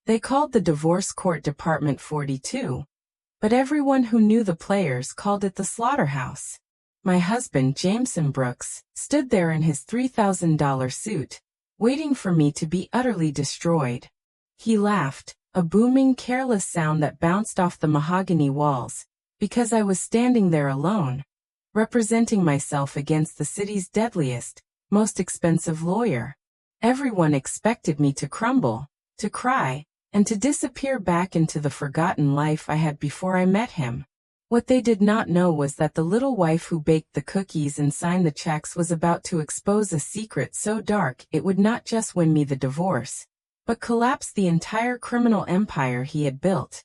They called the divorce court Department 42, but everyone who knew the players called it the slaughterhouse. My husband, Jameson Brooks, stood there in his $3,000 suit, waiting for me to be utterly destroyed. He laughed, a booming, careless sound that bounced off the mahogany walls, because I was standing there alone, representing myself against the city's deadliest, most expensive lawyer. Everyone expected me to crumble, to cry, and to disappear back into the forgotten life I had before I met him. What they did not know was that the little wife who baked the cookies and signed the checks was about to expose a secret so dark it would not just win me the divorce, but collapse the entire criminal empire he had built.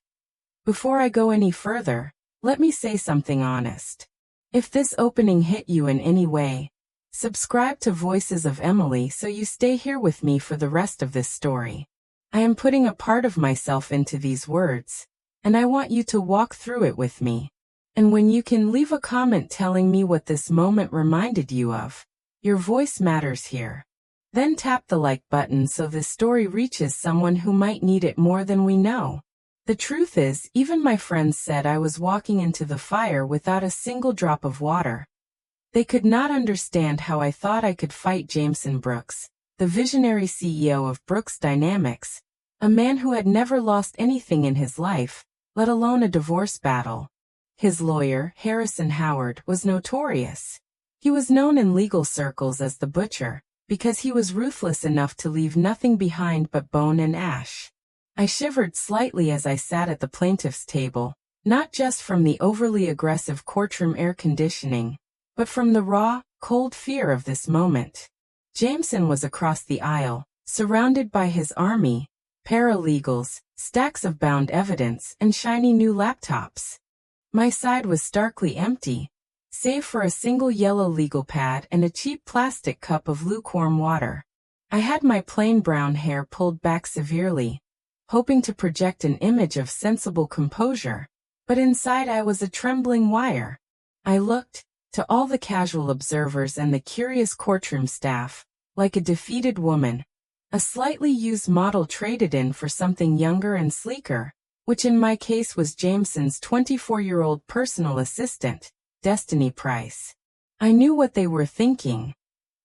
Before I go any further, let me say something honest. If this opening hit you in any way, subscribe to Voices of Emily so you stay here with me for the rest of this story. I am putting a part of myself into these words, and I want you to walk through it with me. And when you can, leave a comment telling me what this moment reminded you of. Your voice matters here. Then tap the like button so this story reaches someone who might need it more than we know. The truth is, even my friends said I was walking into the fire without a single drop of water. They could not understand how I thought I could fight Jameson Brooks, the visionary CEO of Brooks Dynamics, a man who had never lost anything in his life, let alone a divorce battle. His lawyer, Harrison Howard, was notorious. He was known in legal circles as the Butcher, because he was ruthless enough to leave nothing behind but bone and ash. I shivered slightly as I sat at the plaintiff's table, not just from the overly aggressive courtroom air conditioning, but from the raw, cold fear of this moment. Jameson was across the aisle, surrounded by his army, paralegals, stacks of bound evidence, and shiny new laptops. My side was starkly empty, save for a single yellow legal pad and a cheap plastic cup of lukewarm water. I had my plain brown hair pulled back severely, hoping to project an image of sensible composure, but inside I was a trembling wire. I looked, to all the casual observers and the curious courtroom staff, like a defeated woman, a slightly used model traded in for something younger and sleeker, which in my case was Jameson's 24-year-old personal assistant, Destiny Price. I knew what they were thinking.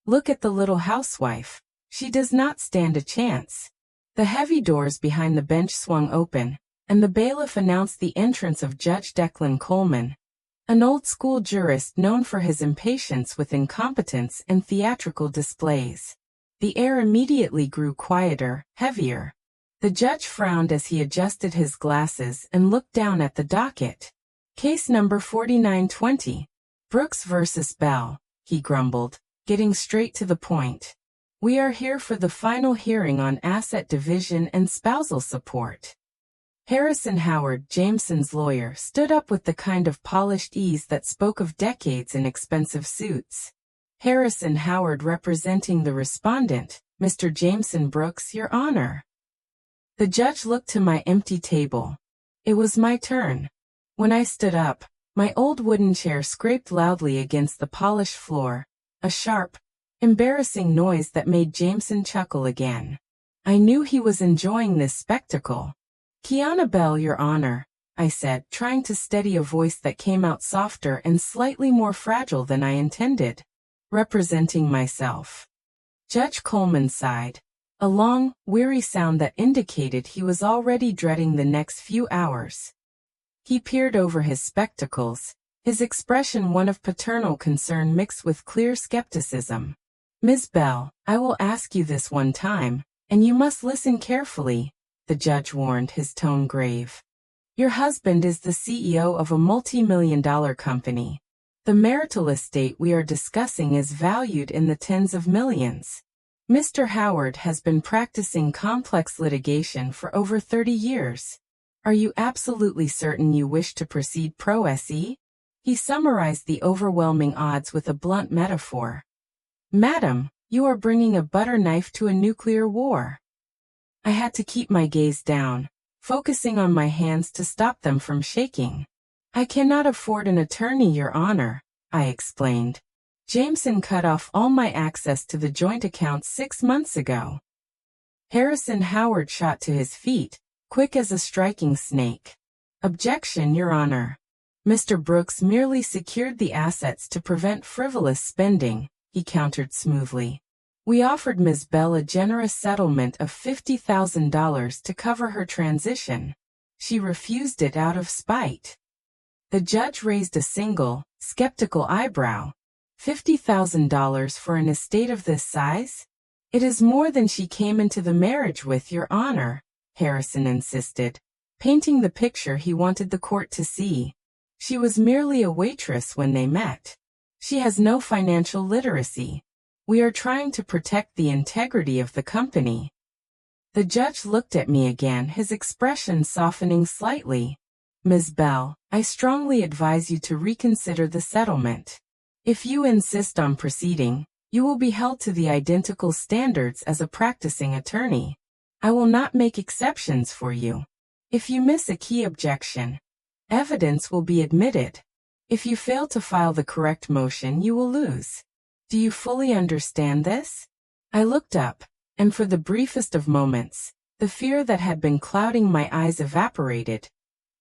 Look at the little housewife. She does not stand a chance. The heavy doors behind the bench swung open, and the bailiff announced the entrance of Judge Declan Coleman, an old-school jurist known for his impatience with incompetence and theatrical displays. The air immediately grew quieter, heavier. The judge frowned as he adjusted his glasses and looked down at the docket. Case number 4920. Brooks versus Bell, he grumbled, getting straight to the point. We are here for the final hearing on asset division and spousal support. Harrison Howard, Jameson's lawyer, stood up with the kind of polished ease that spoke of decades in expensive suits. Harrison Howard representing the respondent, Mr. Jameson Brooks, Your Honor. The judge looked to my empty table. It was my turn. When I stood up, my old wooden chair scraped loudly against the polished floor, a sharp, embarrassing noise that made Jameson chuckle again. I knew he was enjoying this spectacle. Kiana Bell, Your Honor, I said, trying to steady a voice that came out softer and slightly more fragile than I intended, representing myself. Judge Coleman sighed, a long, weary sound that indicated he was already dreading the next few hours. He peered over his spectacles, his expression one of paternal concern mixed with clear skepticism. Ms. Bell, I will ask you this one time, and you must listen carefully, the judge warned, his tone grave. Your husband is the CEO of a multi-million-dollar company. The marital estate we are discussing is valued in the tens of millions. Mr. Howard has been practicing complex litigation for over 30 years. Are you absolutely certain you wish to proceed pro se? He summarized the overwhelming odds with a blunt metaphor. Madam, you are bringing a butter knife to a nuclear war. I had to keep my gaze down, focusing on my hands to stop them from shaking. I cannot afford an attorney, Your Honor, I explained. Jameson cut off all my access to the joint account 6 months ago. Harrison Howard shot to his feet, quick as a striking snake. Objection, Your Honor. Mr. Brooks merely secured the assets to prevent frivolous spending, he countered smoothly. We offered Ms. Bell a generous settlement of $50,000 to cover her transition. She refused it out of spite. The judge raised a single, skeptical eyebrow. $50,000 for an estate of this size? It is more than she came into the marriage with, Your Honor, Harrison insisted, painting the picture he wanted the court to see. She was merely a waitress when they met. She has no financial literacy. We are trying to protect the integrity of the company. The judge looked at me again, his expression softening slightly. Ms. Bell, I strongly advise you to reconsider the settlement. If you insist on proceeding, you will be held to the identical standards as a practicing attorney. I will not make exceptions for you. If you miss a key objection, evidence will be admitted. If you fail to file the correct motion, you will lose. Do you fully understand this? I looked up, and for the briefest of moments, the fear that had been clouding my eyes evaporated,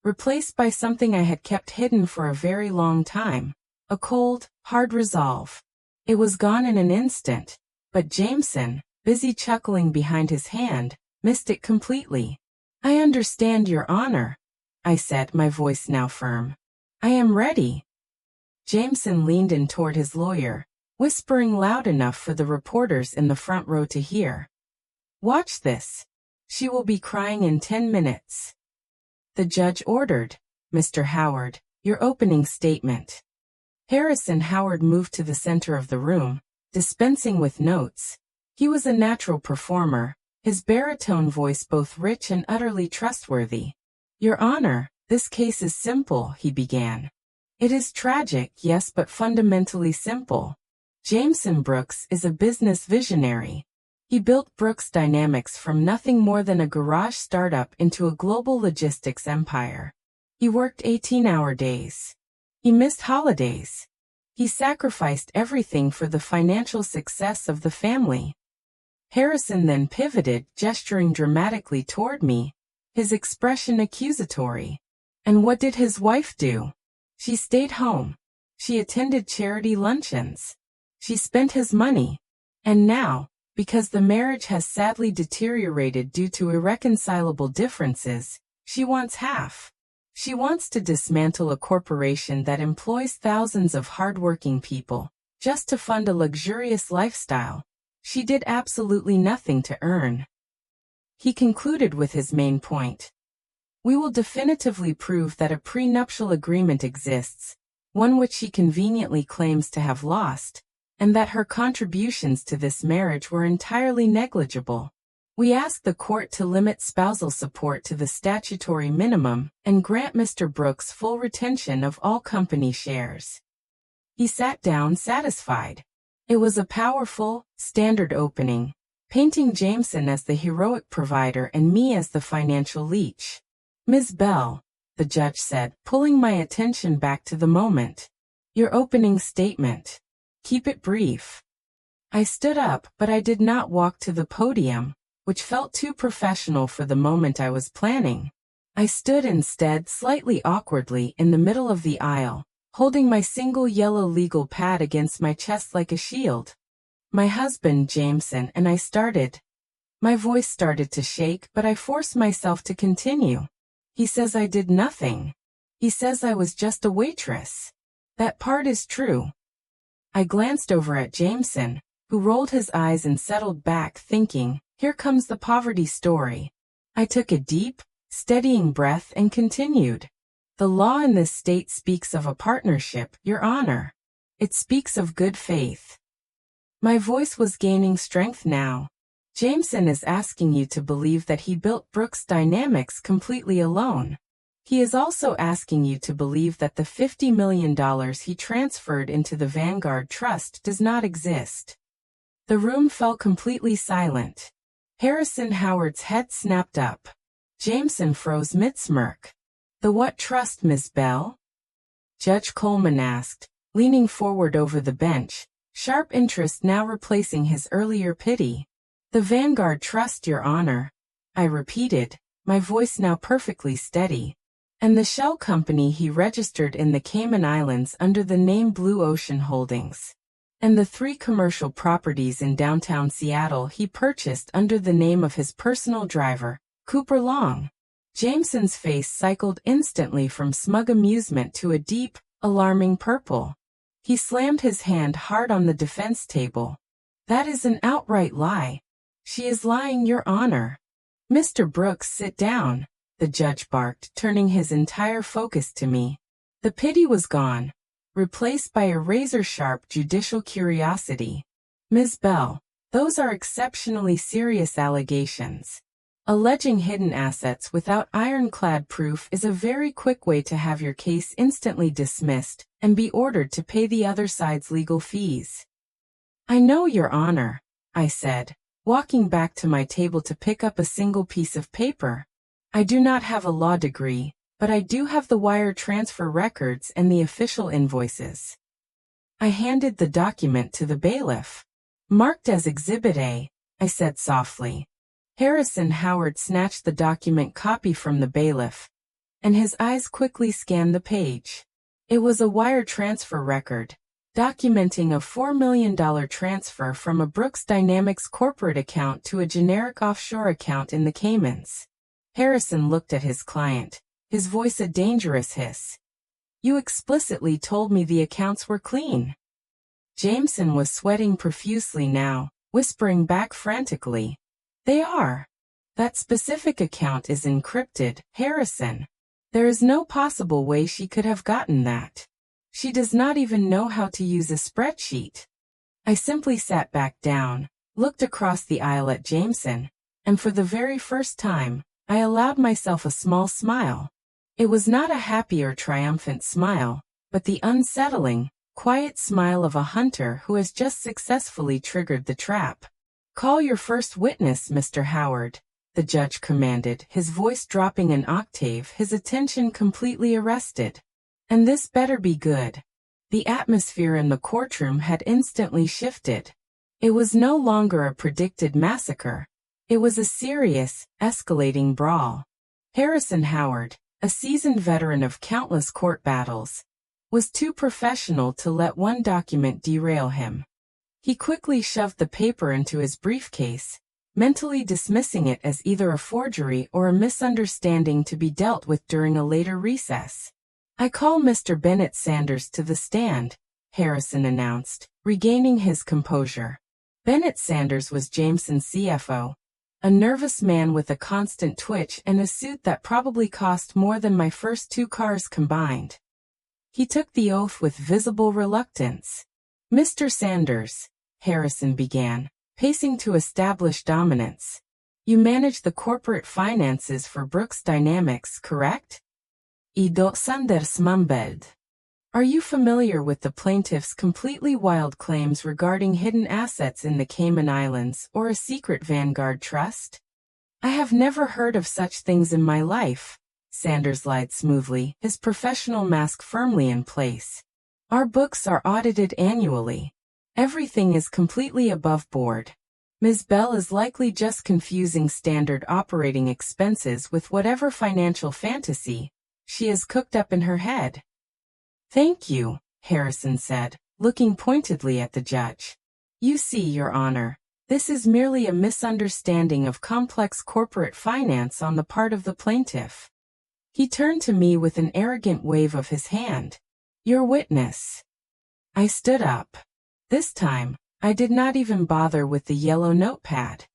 replaced by something I had kept hidden for a very long time, a cold, hard resolve. It was gone in an instant, but Jameson, busy chuckling behind his hand, missed it completely. I understand, Your Honor, I said, my voice now firm. I am ready. Jameson leaned in toward his lawyer, whispering loud enough for the reporters in the front row to hear. Watch this. She will be crying in 10 minutes. The judge ordered, Mr. Howard, your opening statement. Harrison Howard moved to the center of the room, dispensing with notes. He was a natural performer, his baritone voice both rich and utterly trustworthy. Your Honor, this case is simple, he began. It is tragic, yes, but fundamentally simple. Jameson Brooks is a business visionary. He built Brooks Dynamics from nothing more than a garage startup into a global logistics empire. He worked 18-hour days. He missed holidays. He sacrificed everything for the financial success of the family. Harrison then pivoted, gesturing dramatically toward me, his expression accusatory. And what did his wife do? She stayed home. She attended charity luncheons. She spent his money. And now, because the marriage has sadly deteriorated due to irreconcilable differences, she wants half. She wants to dismantle a corporation that employs thousands of hardworking people, just to fund a luxurious lifestyle. She did absolutely nothing to earn. He concluded with his main point. We will definitively prove that a prenuptial agreement exists, one which she conveniently claims to have lost, and that her contributions to this marriage were entirely negligible. We ask the court to limit spousal support to the statutory minimum and grant Mr. Brooks full retention of all company shares. He sat down satisfied. It was a powerful, standard opening, painting Jameson as the heroic provider and me as the financial leech. Ms. Bell, the judge said, pulling my attention back to the moment. Your opening statement. Keep it brief. I stood up, but I did not walk to the podium, which felt too professional for the moment I was planning. I stood instead slightly awkwardly in the middle of the aisle, holding my single yellow legal pad against my chest like a shield. My husband, Jameson, and I started. My voice started to shake, but I forced myself to continue. He says I did nothing. He says I was just a waitress. That part is true. I glanced over at Jameson, who rolled his eyes and settled back, thinking, here comes the poverty story. I took a deep, steadying breath and continued. The law in this state speaks of a partnership, Your Honor. It speaks of good faith. My voice was gaining strength now. Jameson is asking you to believe that he built Brooks Dynamics completely alone. He is also asking you to believe that the $50 million he transferred into the Vanguard Trust does not exist. The room fell completely silent. Harrison Howard's head snapped up. Jameson froze mid-smirk. The what trust, Miss Bell? Judge Coleman asked, leaning forward over the bench, sharp interest now replacing his earlier pity. The Vanguard Trust, Your Honor, I repeated, my voice now perfectly steady. And the shell company he registered in the Cayman Islands under the name Blue Ocean Holdings. And the 3 commercial properties in downtown Seattle he purchased under the name of his personal driver, Cooper Long. Jameson's face cycled instantly from smug amusement to a deep, alarming purple. He slammed his hand hard on the defense table. That is an outright lie. She is lying, Your Honor. Mr. Brooks, sit down, the judge barked, turning his entire focus to me. The pity was gone, replaced by a razor-sharp judicial curiosity. Ms. Bell, those are exceptionally serious allegations. Alleging hidden assets without ironclad proof is a very quick way to have your case instantly dismissed and be ordered to pay the other side's legal fees. I know, Your Honor, I said, walking back to my table to pick up a single piece of paper. I do not have a law degree, but I do have the wire transfer records and the official invoices. I handed the document to the bailiff. Marked as Exhibit A, I said softly. Harrison Howard snatched the document copy from the bailiff, and his eyes quickly scanned the page. It was a wire transfer record, documenting a $4 million transfer from a Brooks Dynamics corporate account to a generic offshore account in the Caymans. Harrison looked at his client, his voice a dangerous hiss. You explicitly told me the accounts were clean. Jameson was sweating profusely now, whispering back frantically. They are. That specific account is encrypted, Harrison. There is no possible way she could have gotten that. She does not even know how to use a spreadsheet. I simply sat back down, looked across the aisle at Jameson, and for the very first time, I allowed myself a small smile. It was not a happy or triumphant smile, but the unsettling, quiet smile of a hunter who has just successfully triggered the trap. Call your first witness, Mr. Howard, the judge commanded, his voice dropping an octave, his attention completely arrested. And this better be good. The atmosphere in the courtroom had instantly shifted. It was no longer a predicted massacre. It was a serious, escalating brawl. Harrison Howard, a seasoned veteran of countless court battles, was too professional to let one document derail him. He quickly shoved the paper into his briefcase, mentally dismissing it as either a forgery or a misunderstanding to be dealt with during a later recess. I call Mr. Bennett Sanders to the stand, Harrison announced, regaining his composure. Bennett Sanders was Jameson's CFO, a nervous man with a constant twitch and a suit that probably cost more than my first 2 cars combined. He took the oath with visible reluctance. Mr. Sanders, Harrison began, pacing to establish dominance. You manage the corporate finances for Brooks Dynamics, correct? Ido Sanders mumbled. Are you familiar with the plaintiff's completely wild claims regarding hidden assets in the Cayman Islands or a secret Vanguard trust? I have never heard of such things in my life, Sanders lied smoothly, his professional mask firmly in place. Our books are audited annually. Everything is completely above board. Ms. Bell is likely just confusing standard operating expenses with whatever financial fantasy she has cooked up in her head. Thank you, Harrison said, looking pointedly at the judge. You see, Your Honor, this is merely a misunderstanding of complex corporate finance on the part of the plaintiff. He turned to me with an arrogant wave of his hand. Your witness. I stood up. This time, I did not even bother with the yellow notepad.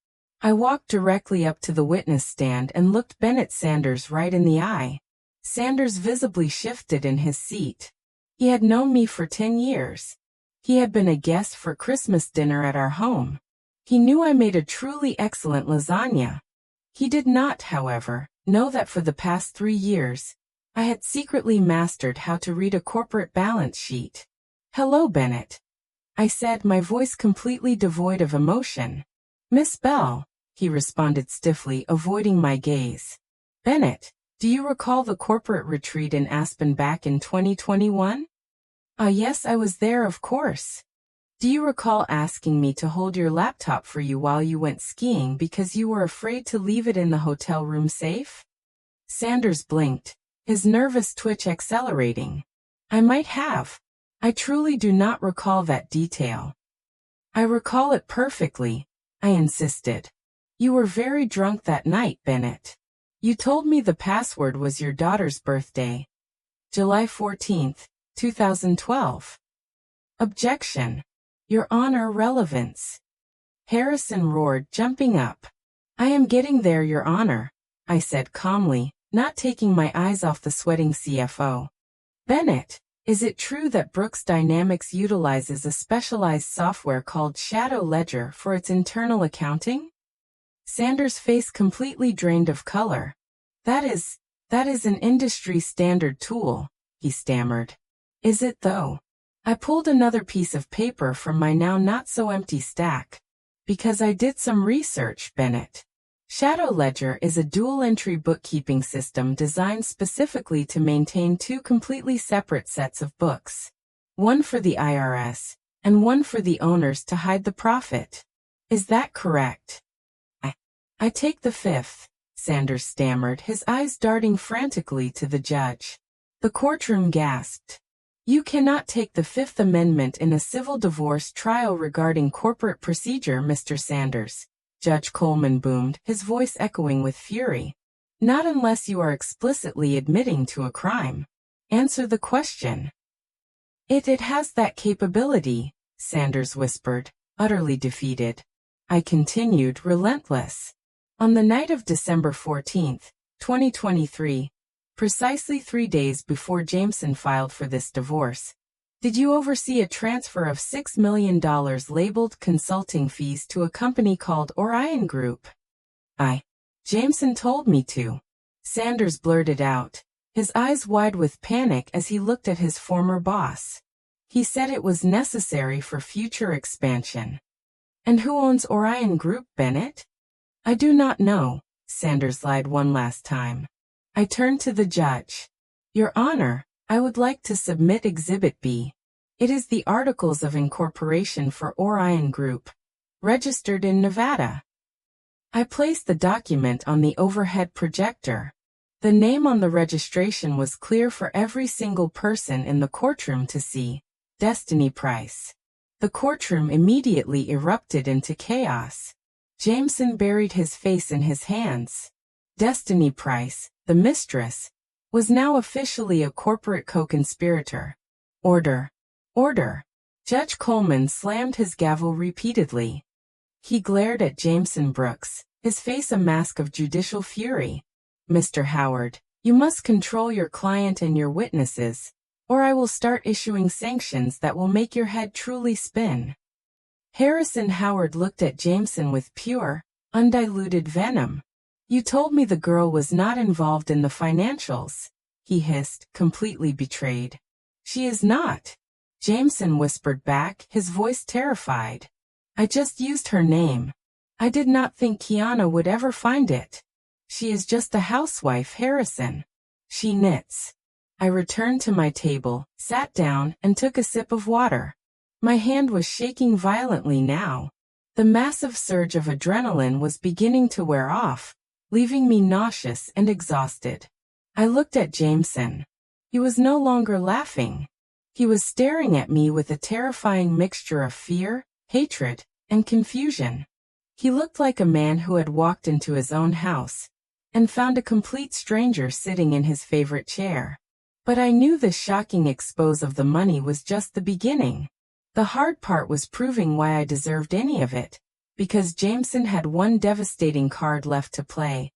I walked directly up to the witness stand and looked Bennett Sanders right in the eye. Sanders visibly shifted in his seat. He had known me for 10 years. He had been a guest for Christmas dinner at our home. He knew I made a truly excellent lasagna. He did not, however, know that for the past 3 years, I had secretly mastered how to read a corporate balance sheet. Hello, Bennett, I said, my voice completely devoid of emotion. Miss Bell, he responded stiffly, avoiding my gaze. Bennett, do you recall the corporate retreat in Aspen back in 2021? Yes, I was there, of course. Do you recall asking me to hold your laptop for you while you went skiing because you were afraid to leave it in the hotel room safe? Sanders blinked, his nervous twitch accelerating. I might have. I truly do not recall that detail. I recall it perfectly, I insisted. You were very drunk that night, Bennett. You told me the password was your daughter's birthday. July 14th, 2012. Objection. Your Honor, relevance. Harrison roared, jumping up. I am getting there, Your Honor, I said calmly, not taking my eyes off the sweating CFO. Bennett, is it true that Brooks Dynamics utilizes a specialized software called Shadow Ledger for its internal accounting? Sanders' face completely drained of color. That is an industry standard tool, he stammered. Is it though? I pulled another piece of paper from my now not-so-empty stack. Because I did some research, Bennett. Shadow Ledger is a dual-entry bookkeeping system designed specifically to maintain two completely separate sets of books. One for the IRS, and one for the owners to hide the profit. Is that correct? I take the fifth, Sanders stammered, his eyes darting frantically to the judge. The courtroom gasped. You cannot take the Fifth Amendment in a civil divorce trial regarding corporate procedure, Mr. Sanders, Judge Coleman boomed, his voice echoing with fury. Not unless you are explicitly admitting to a crime. Answer the question. It has that capability, Sanders whispered, utterly defeated. I continued, relentless. On the night of December 14th, 2023, precisely 3 days before Jameson filed for this divorce, did you oversee a transfer of $6 million labeled consulting fees to a company called Orion Group? Jameson told me to. Sanders blurted out, his eyes wide with panic as he looked at his former boss. He said it was necessary for future expansion. And who owns Orion Group, Bennett? I do not know, Sanders lied one last time. I turned to the judge. Your Honor, I would like to submit Exhibit B. It is the Articles of Incorporation for Orion Group, registered in Nevada. I placed the document on the overhead projector. The name on the registration was clear for every single person in the courtroom to see. Destiny Price. The courtroom immediately erupted into chaos. Jameson buried his face in his hands. Destiny Price, the mistress, was now officially a corporate co-conspirator. Order. Order. Judge Coleman slammed his gavel repeatedly. He glared at Jameson Brooks, his face a mask of judicial fury. Mr. Howard, you must control your client and your witnesses, or I will start issuing sanctions that will make your head truly spin. Harrison Howard looked at Jameson with pure, undiluted venom. You told me the girl was not involved in the financials, he hissed, completely betrayed. She is not, Jameson whispered back, his voice terrified. I just used her name. I did not think Kiana would ever find it. She is just a housewife, Harrison. She knits. I returned to my table, sat down, and took a sip of water. My hand was shaking violently now. The massive surge of adrenaline was beginning to wear off, leaving me nauseous and exhausted. I looked at Jameson. He was no longer laughing. He was staring at me with a terrifying mixture of fear, hatred, and confusion. He looked like a man who had walked into his own house and found a complete stranger sitting in his favorite chair. But I knew the shocking expose of the money was just the beginning. The hard part was proving why I deserved any of it, because Jameson had one devastating card left to play.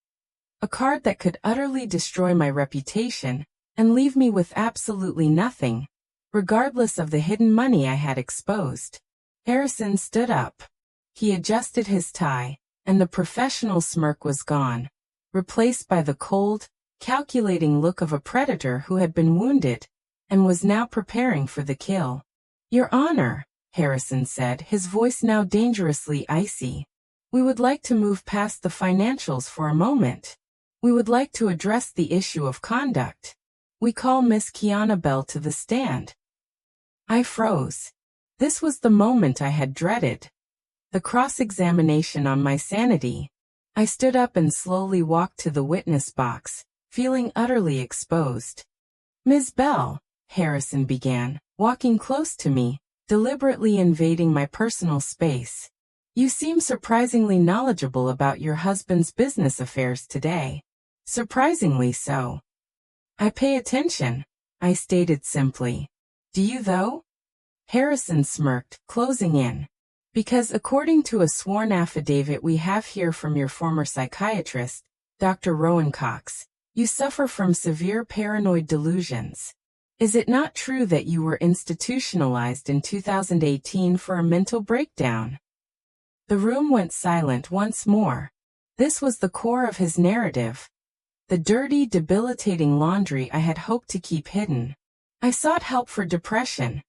A card that could utterly destroy my reputation and leave me with absolutely nothing, regardless of the hidden money I had exposed. Harrison stood up. He adjusted his tie, and the professional smirk was gone, replaced by the cold, calculating look of a predator who had been wounded and was now preparing for the kill. Your Honor, Harrison said, his voice now dangerously icy. We would like to move past the financials for a moment. We would like to address the issue of conduct. We call Miss Kiana Bell to the stand. I froze. This was the moment I had dreaded. The cross-examination on my sanity. I stood up and slowly walked to the witness box, feeling utterly exposed. "Ms. Bell," Harrison began, walking close to me, deliberately invading my personal space. "You seem surprisingly knowledgeable about your husband's business affairs today. Surprisingly so." "I pay attention," I stated simply. "Do you though?" Harrison smirked, closing in. "Because according to a sworn affidavit we have here from your former psychiatrist, Dr. Rowan Cox, you suffer from severe paranoid delusions. Is it not true that you were institutionalized in 2018 for a mental breakdown?" The room went silent once more. This was the core of his narrative. The dirty, debilitating laundry I had hoped to keep hidden. "I sought help for depression,"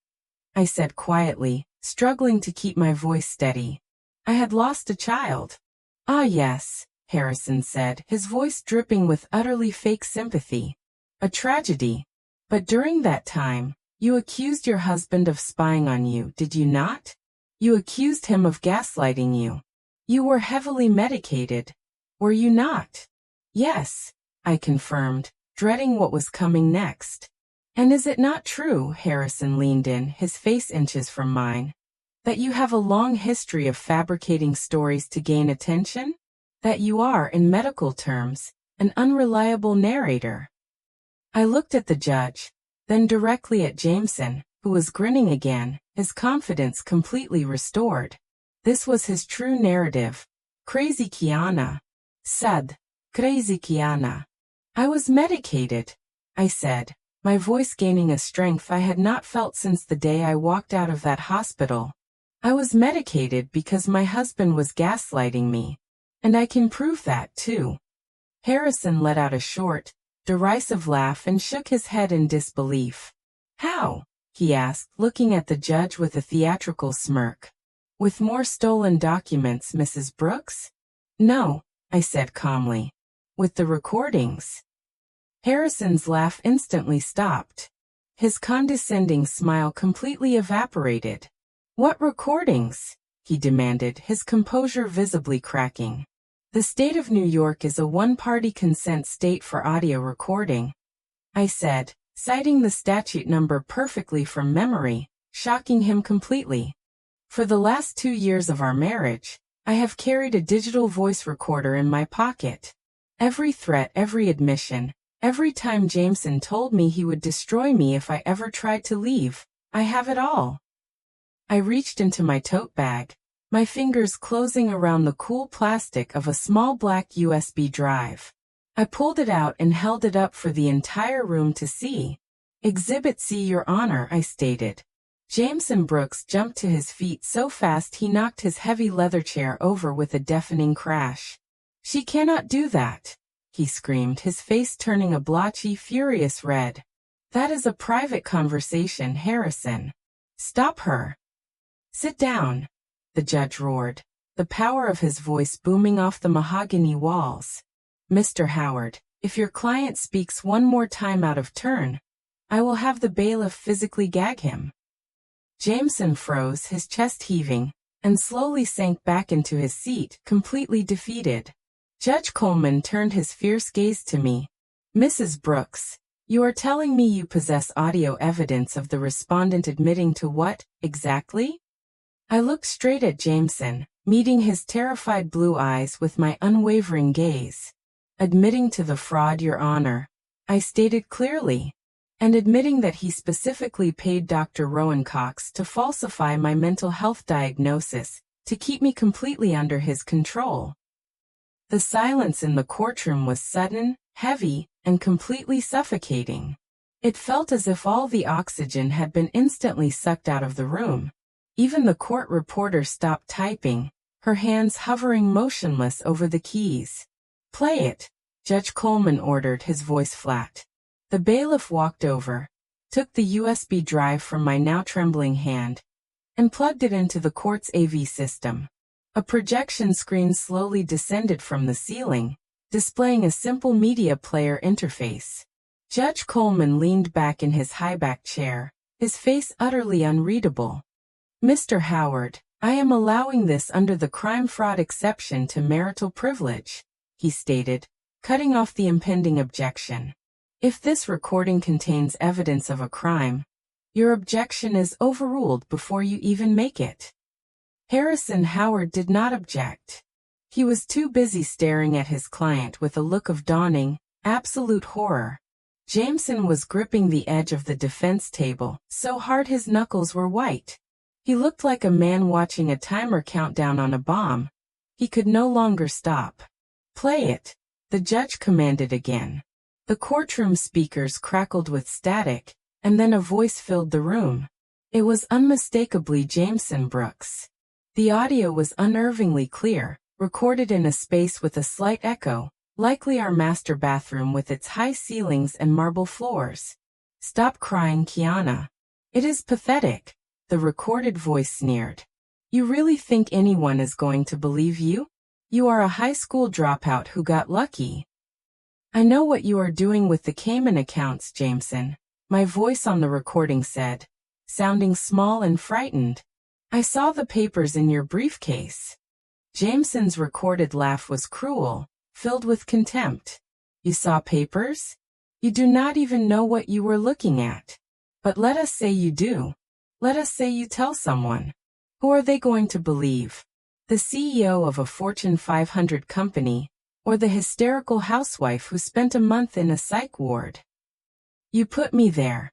I said quietly, struggling to keep my voice steady. "I had lost a child." "Ah yes," Harrison said, his voice dripping with utterly fake sympathy. "A tragedy. But during that time, you accused your husband of spying on you, did you not? You accused him of gaslighting you. You were heavily medicated, were you not?" "Yes," I confirmed, dreading what was coming next. "And is it not true," Harrison leaned in, his face inches from mine, "that you have a long history of fabricating stories to gain attention? That you are, in medical terms, an unreliable narrator?" I looked at the judge, then directly at Jameson, who was grinning again, his confidence completely restored. This was his true narrative. "Crazy Kiana. Sad. Crazy Kiana." "I was medicated," I said, my voice gaining a strength I had not felt since the day I walked out of that hospital. "I was medicated because my husband was gaslighting me. And I can prove that, too." Harrison let out a short, derisive laugh and shook his head in disbelief. "How?" he asked, looking at the judge with a theatrical smirk. "With more stolen documents, Mrs. Brooks?" "No," I said calmly. "With the recordings." Harrison's laugh instantly stopped. His condescending smile completely evaporated. "What recordings?" he demanded, his composure visibly cracking. "The state of New York is a one-party consent state for audio recording," I said, citing the statute number perfectly from memory, shocking him completely. "For the last 2 years of our marriage, I have carried a digital voice recorder in my pocket. Every threat, every admission, every time Jameson told me he would destroy me if I ever tried to leave, I have it all." I reached into my tote bag, my fingers closing around the cool plastic of a small black USB drive. I pulled it out and held it up for the entire room to see. "Exhibit C, Your Honor," I stated. Jameson Brooks jumped to his feet so fast he knocked his heavy leather chair over with a deafening crash. "She cannot do that," he screamed, his face turning a blotchy, furious red. "That is a private conversation, Harrison. Stop her." "Sit down," the judge roared, the power of his voice booming off the mahogany walls. "Mr. Howard, if your client speaks one more time out of turn, I will have the bailiff physically gag him." Jameson froze, his chest heaving, and slowly sank back into his seat, completely defeated. Judge Coleman turned his fierce gaze to me. "Mrs. Brooks, you are telling me you possess audio evidence of the respondent admitting to what, exactly?" I looked straight at Jameson, meeting his terrified blue eyes with my unwavering gaze. "Admitting to the fraud, Your Honor," I stated clearly, "and admitting that he specifically paid Dr. Rowan Cox to falsify my mental health diagnosis, to keep me completely under his control." The silence in the courtroom was sudden, heavy, and completely suffocating. It felt as if all the oxygen had been instantly sucked out of the room. Even the court reporter stopped typing, her hands hovering motionless over the keys. "Play it," Judge Coleman ordered, his voice flat. The bailiff walked over, took the USB drive from my now trembling hand, and plugged it into the court's AV system. A projection screen slowly descended from the ceiling, displaying a simple media player interface. Judge Coleman leaned back in his high-back chair, his face utterly unreadable. Mr. Howard, I am allowing this under the crime-fraud exception to marital privilege, he stated, cutting off the impending objection. If this recording contains evidence of a crime, your objection is overruled before you even make it. Harrison Howard did not object. He was too busy staring at his client with a look of dawning, absolute horror. Jameson was gripping the edge of the defense table, so hard his knuckles were white. He looked like a man watching a timer countdown on a bomb. He could no longer stop. "Play it," the judge commanded again. The courtroom speakers crackled with static, and then a voice filled the room. It was unmistakably Jameson Brooks. The audio was unnervingly clear, recorded in a space with a slight echo, likely our master bathroom with its high ceilings and marble floors. "Stop crying, Kiana. It is pathetic," the recorded voice sneered. "You really think anyone is going to believe you? You are a high school dropout who got lucky." "I know what you are doing with the Cayman accounts, Jameson," my voice on the recording said, sounding small and frightened. "I saw the papers in your briefcase." Jameson's recorded laugh was cruel, filled with contempt. "You saw papers? You do not even know what you were looking at. But let us say you do. Let us say you tell someone. Who are they going to believe? The CEO of a Fortune 500 company, or the hysterical housewife who spent a month in a psych ward?" "You put me there,"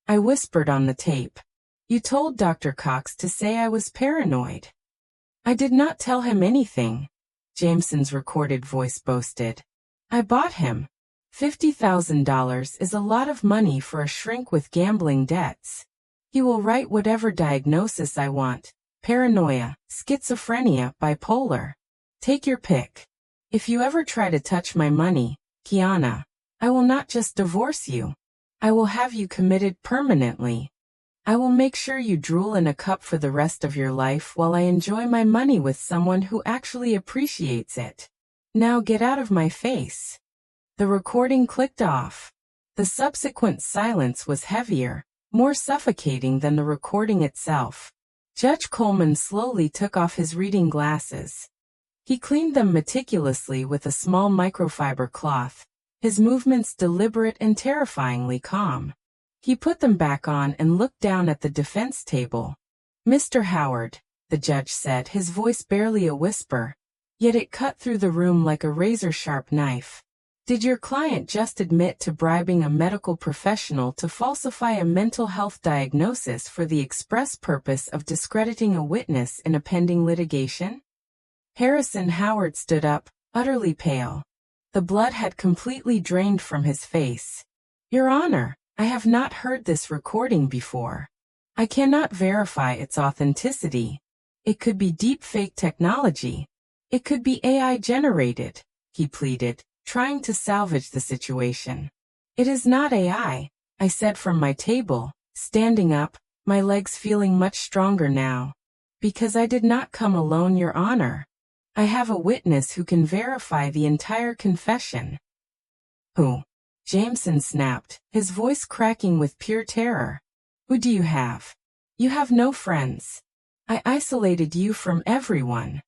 I whispered on the tape. "You told Dr. Cox to say I was paranoid." "I did not tell him anything," Jameson's recorded voice boasted. "I bought him. $50,000 is a lot of money for a shrink with gambling debts. He will write whatever diagnosis I want: paranoia, schizophrenia, bipolar. Take your pick. If you ever try to touch my money, Kiana, I will not just divorce you. I will have you committed permanently. I will make sure you drool in a cup for the rest of your life while I enjoy my money with someone who actually appreciates it. Now get out of my face." The recording clicked off. The subsequent silence was heavier, more suffocating than the recording itself. Judge Coleman slowly took off his reading glasses. He cleaned them meticulously with a small microfiber cloth, his movements deliberate and terrifyingly calm. He put them back on and looked down at the defense table. "Mr. Howard," the judge said, his voice barely a whisper, yet it cut through the room like a razor-sharp knife. "Did your client just admit to bribing a medical professional to falsify a mental health diagnosis for the express purpose of discrediting a witness in a pending litigation?" Harrison Howard stood up, utterly pale. The blood had completely drained from his face. "Your Honor, I have not heard this recording before. I cannot verify its authenticity. It could be deepfake technology. It could be AI generated," he pleaded, trying to salvage the situation. "It is not AI," I said from my table, standing up, my legs feeling much stronger now. "Because I did not come alone, Your Honor. I have a witness who can verify the entire confession." "Who?" Jameson snapped, his voice cracking with pure terror. "Who do you have? You have no friends. I isolated you from everyone."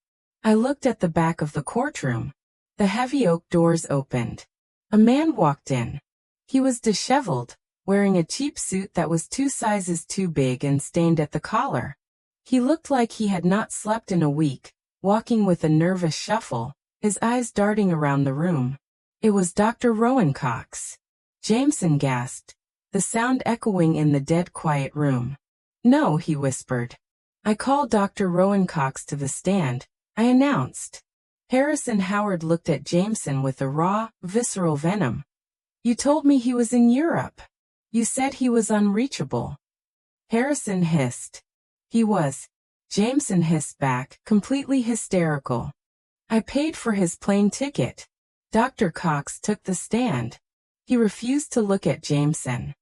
I looked at the back of the courtroom. The heavy oak doors opened. A man walked in. He was disheveled, wearing a cheap suit that was 2 sizes too big and stained at the collar. He looked like he had not slept in a week, walking with a nervous shuffle, his eyes darting around the room. It was Dr. Rowan Cox. Jameson gasped, the sound echoing in the dead quiet room. "No," he whispered. "I call Dr. Rowan Cox to the stand," I announced. Harrison Howard looked at Jameson with a raw, visceral venom. "You told me he was in Europe. You said he was unreachable." Harrison hissed. "He was," Jameson hissed back, completely hysterical. "I paid for his plane ticket." Dr. Cox took the stand. He refused to look at Jameson.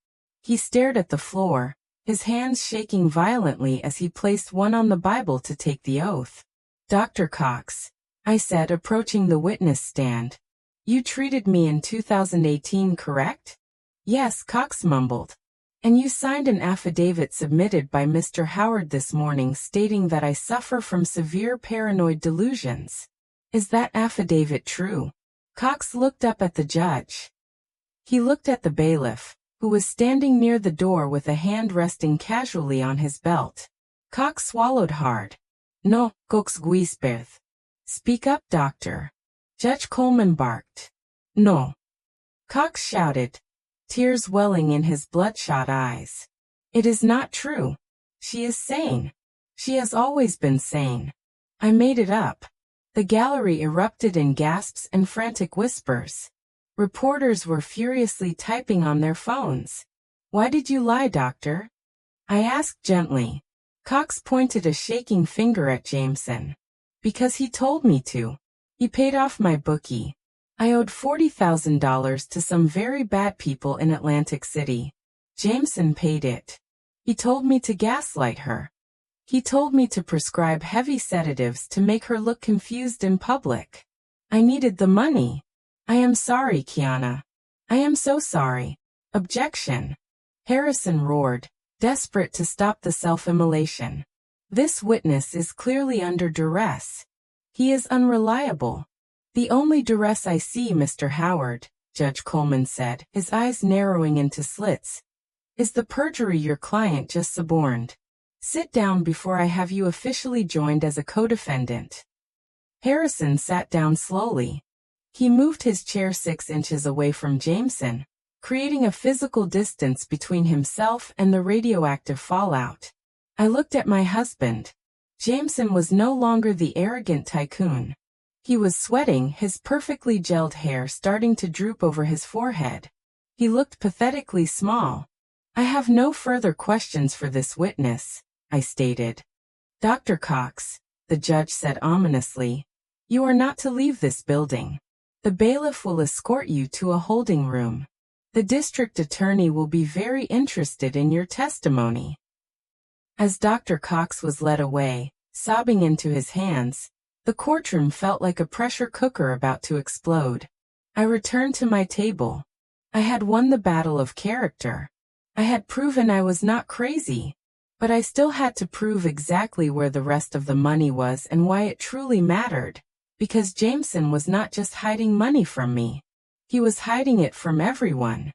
He stared at the floor, his hands shaking violently as he placed one on the Bible to take the oath. "Dr. Cox," I said, approaching the witness stand. "You treated me in 2018, correct?" "Yes," Cox mumbled. And you signed an affidavit submitted by Mr. Howard this morning stating that I suffer from severe paranoid delusions. Is that affidavit true? Cox looked up at the judge. He looked at the bailiff, who was standing near the door with a hand resting casually on his belt. Cox swallowed hard. No, Cox Guisperth. Speak up, doctor. Judge Coleman barked. No. Cox shouted, tears welling in his bloodshot eyes. It is not true. She is sane. She has always been sane. I made it up. The gallery erupted in gasps and frantic whispers. Reporters were furiously typing on their phones. Why did you lie, doctor? I asked gently. Cox pointed a shaking finger at Jameson. Because he told me to. He paid off my bookie. I owed $40,000 to some very bad people in Atlantic City. Jameson paid it. He told me to gaslight her. He told me to prescribe heavy sedatives to make her look confused in public. I needed the money. I am sorry, Kiana. I am so sorry. Objection. Harrison roared, desperate to stop the self-immolation. This witness is clearly under duress. He is unreliable. The only duress I see, Mr. Howard, Judge Coleman said, his eyes narrowing into slits, is the perjury your client just suborned. Sit down before I have you officially joined as a co-defendant. Harrison sat down slowly. He moved his chair 6 inches away from Jameson, creating a physical distance between himself and the radioactive fallout. I looked at my husband. Jameson was no longer the arrogant tycoon. He was sweating, his perfectly gelled hair starting to droop over his forehead. He looked pathetically small. I have no further questions for this witness, I stated. Dr. Cox, the judge said ominously, you are not to leave this building. The bailiff will escort you to a holding room. The district attorney will be very interested in your testimony. As Dr. Cox was led away, sobbing into his hands, the courtroom felt like a pressure cooker about to explode. I returned to my table. I had won the battle of character. I had proven I was not crazy. But I still had to prove exactly where the rest of the money was and why it truly mattered. Because Jameson was not just hiding money from me. He was hiding it from everyone.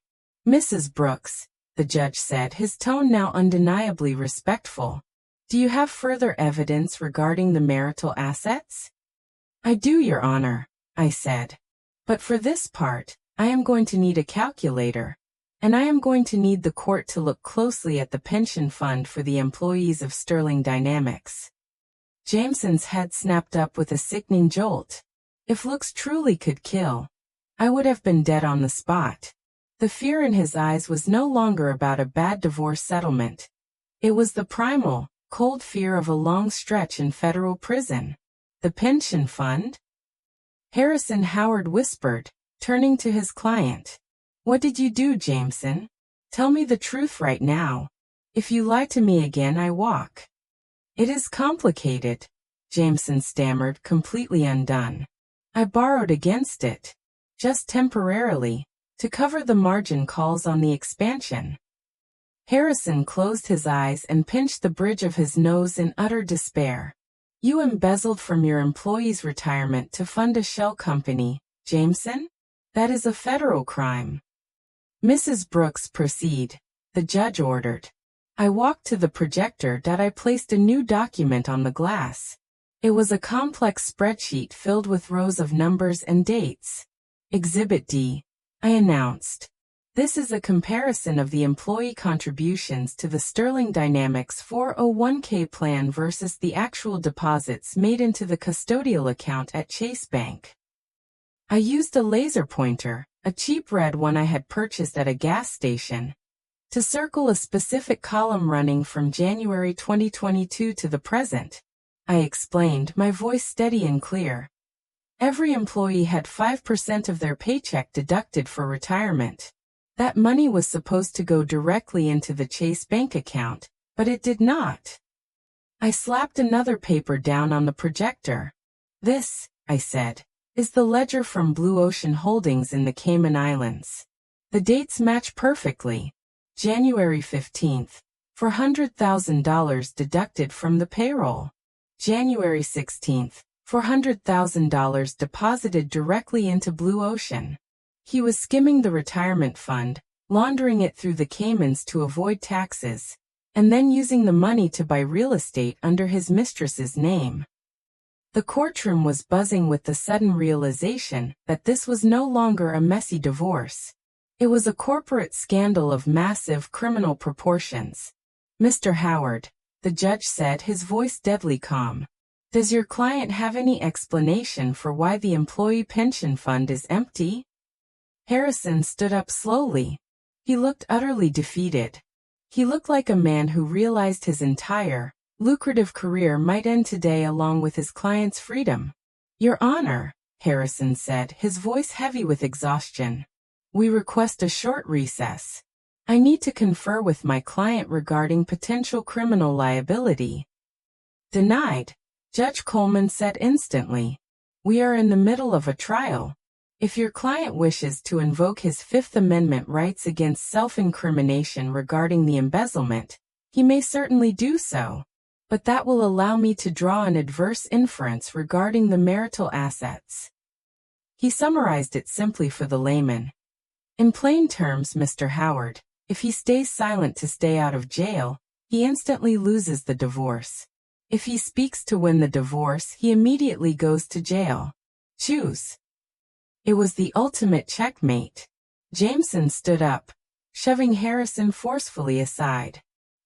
Mrs. Brooks, the judge said, his tone now undeniably respectful. Do you have further evidence regarding the marital assets? I do, Your Honor, I said. But for this part, I am going to need a calculator. And I am going to need the court to look closely at the pension fund for the employees of Sterling Dynamics. Jameson's head snapped up with a sickening jolt. If looks truly could kill, I would have been dead on the spot. The fear in his eyes was no longer about a bad divorce settlement. It was the primal, cold fear of a long stretch in federal prison. The pension fund? Harrison Howard whispered, turning to his client. What did you do, Jameson? Tell me the truth right now. If you lie to me again, I walk. It is complicated, Jameson stammered, completely undone. I borrowed against it. Just temporarily, to cover the margin calls on the expansion. Harrison closed his eyes and pinched the bridge of his nose in utter despair. You embezzled from your employee's retirement to fund a shell company, Jameson? That is a federal crime. Mrs. Brooks, proceed, the judge ordered. I walked to the projector. I placed a new document on the glass. It was a complex spreadsheet filled with rows of numbers and dates. Exhibit D, I announced. This is a comparison of the employee contributions to the Sterling Dynamics 401k plan versus the actual deposits made into the custodial account at Chase Bank. I used a laser pointer, a cheap red one I had purchased at a gas station, to circle a specific column running from January 2022 to the present. I explained, my voice steady and clear. Every employee had 5% of their paycheck deducted for retirement. That money was supposed to go directly into the Chase Bank account, but it did not. I slapped another paper down on the projector. This, I said, is the ledger from Blue Ocean Holdings in the Cayman Islands. The dates match perfectly. January 15th, $400,000 deducted from the payroll. January 16th, $400,000 deposited directly into Blue Ocean. He was skimming the retirement fund, laundering it through the Caymans to avoid taxes, and then using the money to buy real estate under his mistress's name. The courtroom was buzzing with the sudden realization that this was no longer a messy divorce. It was a corporate scandal of massive criminal proportions. "Mr. Howard," the judge said, his voice deadly calm, "does your client have any explanation for why the employee pension fund is empty?" Harrison stood up slowly. He looked utterly defeated. He looked like a man who realized his entire, lucrative career might end today along with his client's freedom. "Your Honor," Harrison said, his voice heavy with exhaustion, "we request a short recess. I need to confer with my client regarding potential criminal liability." "Denied," Judge Coleman said instantly. "We are in the middle of a trial. If your client wishes to invoke his Fifth Amendment rights against self-incrimination regarding the embezzlement, he may certainly do so, but that will allow me to draw an adverse inference regarding the marital assets." He summarized it simply for the layman. "In plain terms, Mr. Howard, if he stays silent to stay out of jail, he instantly loses the divorce. If he speaks to win the divorce, he immediately goes to jail. Choose." It was the ultimate checkmate. Jameson stood up, shoving Harrison forcefully aside.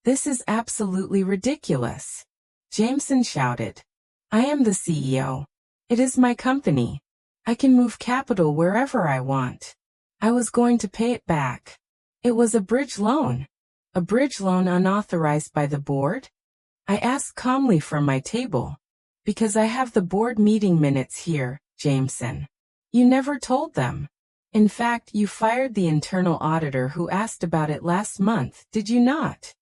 "This is absolutely ridiculous," Jameson shouted. "I am the CEO. It is my company. I can move capital wherever I want. I was going to pay it back. It was a bridge loan. A bridge loan unauthorized by the board?" I asked calmly from my table. "Because I have the board meeting minutes here, Jameson. You never told them. In fact, you fired the internal auditor who asked about it last month, did you not?"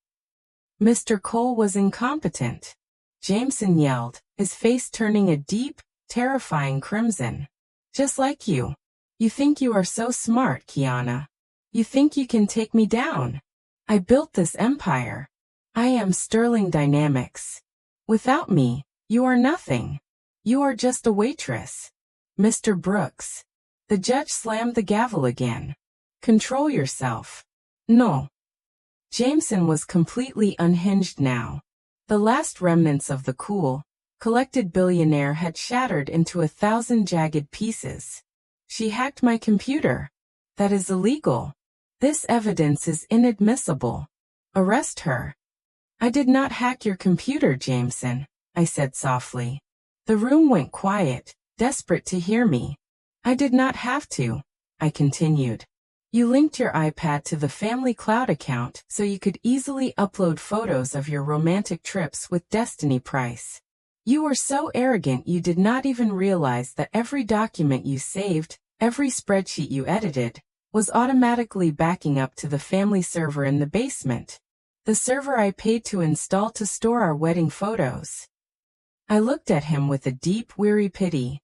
"Mr. Cole was incompetent," Jameson yelled, his face turning a deep, terrifying crimson. "Just like you. You think you are so smart, Kiana. You think you can take me down. I built this empire. I am Sterling Dynamics. Without me, you are nothing. You are just a waitress. Mr. Brooks." The judge slammed the gavel again. "Control yourself." "No." Jameson was completely unhinged now. The last remnants of the cool, collected billionaire had shattered into 1,000 jagged pieces. "She hacked my computer. That is illegal. This evidence is inadmissible. Arrest her." "I did not hack your computer, Jameson," I said softly. The room went quiet, desperate to hear me. "I did not have to," I continued. "You linked your iPad to the family cloud account so you could easily upload photos of your romantic trips with Destiny Price. You were so arrogant you did not even realize that every document you saved, every spreadsheet you edited, was automatically backing up to the family server in the basement. The server I paid to install to store our wedding photos." I looked at him with a deep, weary pity.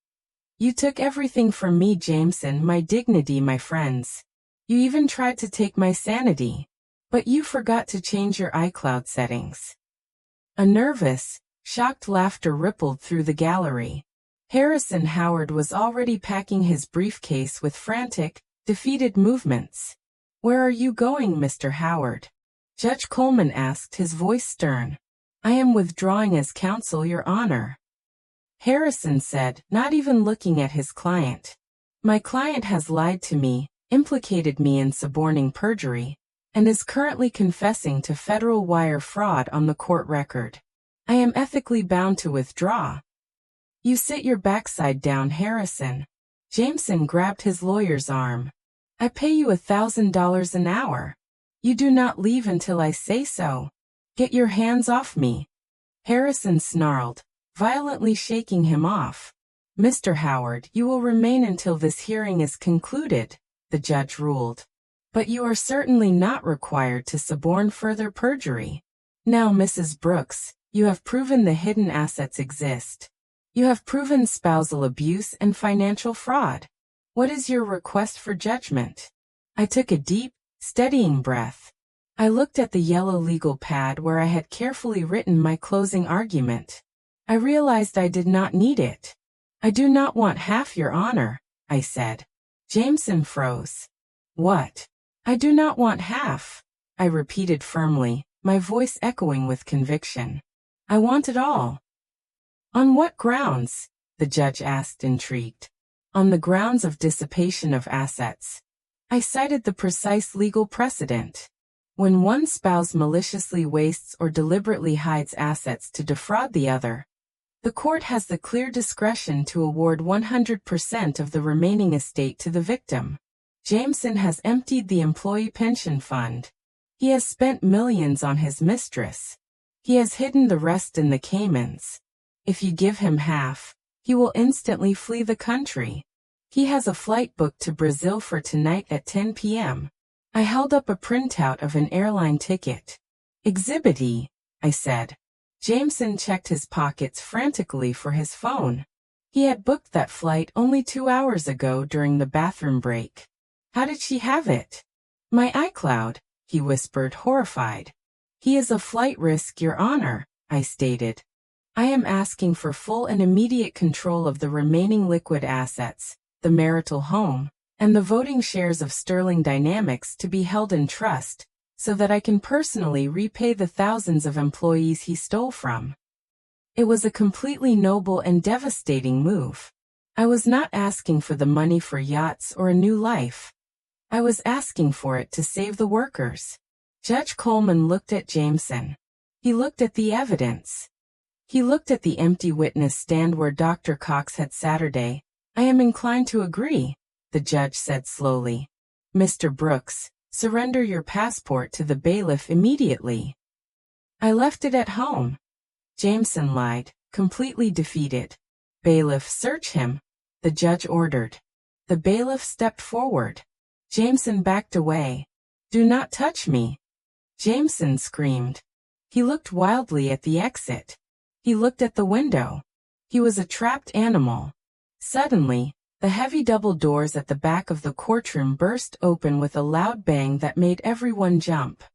"You took everything from me, Jameson, my dignity, my friends. You even tried to take my sanity. But you forgot to change your iCloud settings." A nervous, shocked laughter rippled through the gallery. Harrison Howard was already packing his briefcase with frantic, defeated movements. "Where are you going, Mr. Howard?" Judge Coleman asked, his voice stern. "I am withdrawing as counsel, Your Honor." Harrison said, not even looking at his client. "My client has lied to me, implicated me in suborning perjury, and is currently confessing to federal wire fraud on the court record. I am ethically bound to withdraw." "You sit your backside down, Harrison." Jameson grabbed his lawyer's arm. "I pay you $1,000 an hour. You do not leave until I say so. Get your hands off me." Harrison snarled, violently shaking him off. "Mr. Howard, you will remain until this hearing is concluded," the judge ruled. "But you are certainly not required to suborn further perjury. Now, Mrs. Brooks, you have proven the hidden assets exist. You have proven spousal abuse and financial fraud. What is your request for judgment?" I took a deep, steadying breath. I looked at the yellow legal pad where I had carefully written my closing argument. I realized I did not need it. "I do not want half, Your Honor," I said. Jameson froze. "What?" "I do not want half," I repeated firmly, my voice echoing with conviction. "I want it all." "On what grounds?" the judge asked, intrigued. "On the grounds of dissipation of assets." I cited the precise legal precedent. When one spouse maliciously wastes or deliberately hides assets to defraud the other, the court has the clear discretion to award 100% of the remaining estate to the victim. Jameson has emptied the employee pension fund. He has spent millions on his mistress. He has hidden the rest in the Caymans. If you give him half, he will instantly flee the country. He has a flight booked to Brazil for tonight at 10 p.m. I held up a printout of an airline ticket. "Exhibit E," I said. Jameson checked his pockets frantically for his phone. He had booked that flight only 2 hours ago during the bathroom break. "How did she have it?" "My iCloud," he whispered, horrified. "He is a flight risk, Your Honor," I stated. "I am asking for full and immediate control of the remaining liquid assets, the marital home, and the voting shares of Sterling Dynamics to be held in trust, so that I can personally repay the thousands of employees he stole from." It was a completely noble and devastating move. I was not asking for the money for yachts or a new life. I was asking for it to save the workers. Judge Coleman looked at Jameson. He looked at the evidence. He looked at the empty witness stand where Dr. Cox had Saturday. "I am inclined to agree," the judge said slowly. "Mr. Brooks, surrender your passport to the bailiff immediately." "I left it at home," Jameson lied, completely defeated. "Bailiff, search him," the judge ordered. The bailiff stepped forward. Jameson backed away. "Do not touch me," Jameson screamed. He looked wildly at the exit. He looked at the window. He was a trapped animal. Suddenly, the heavy double doors at the back of the courtroom burst open with a loud bang that made everyone jump.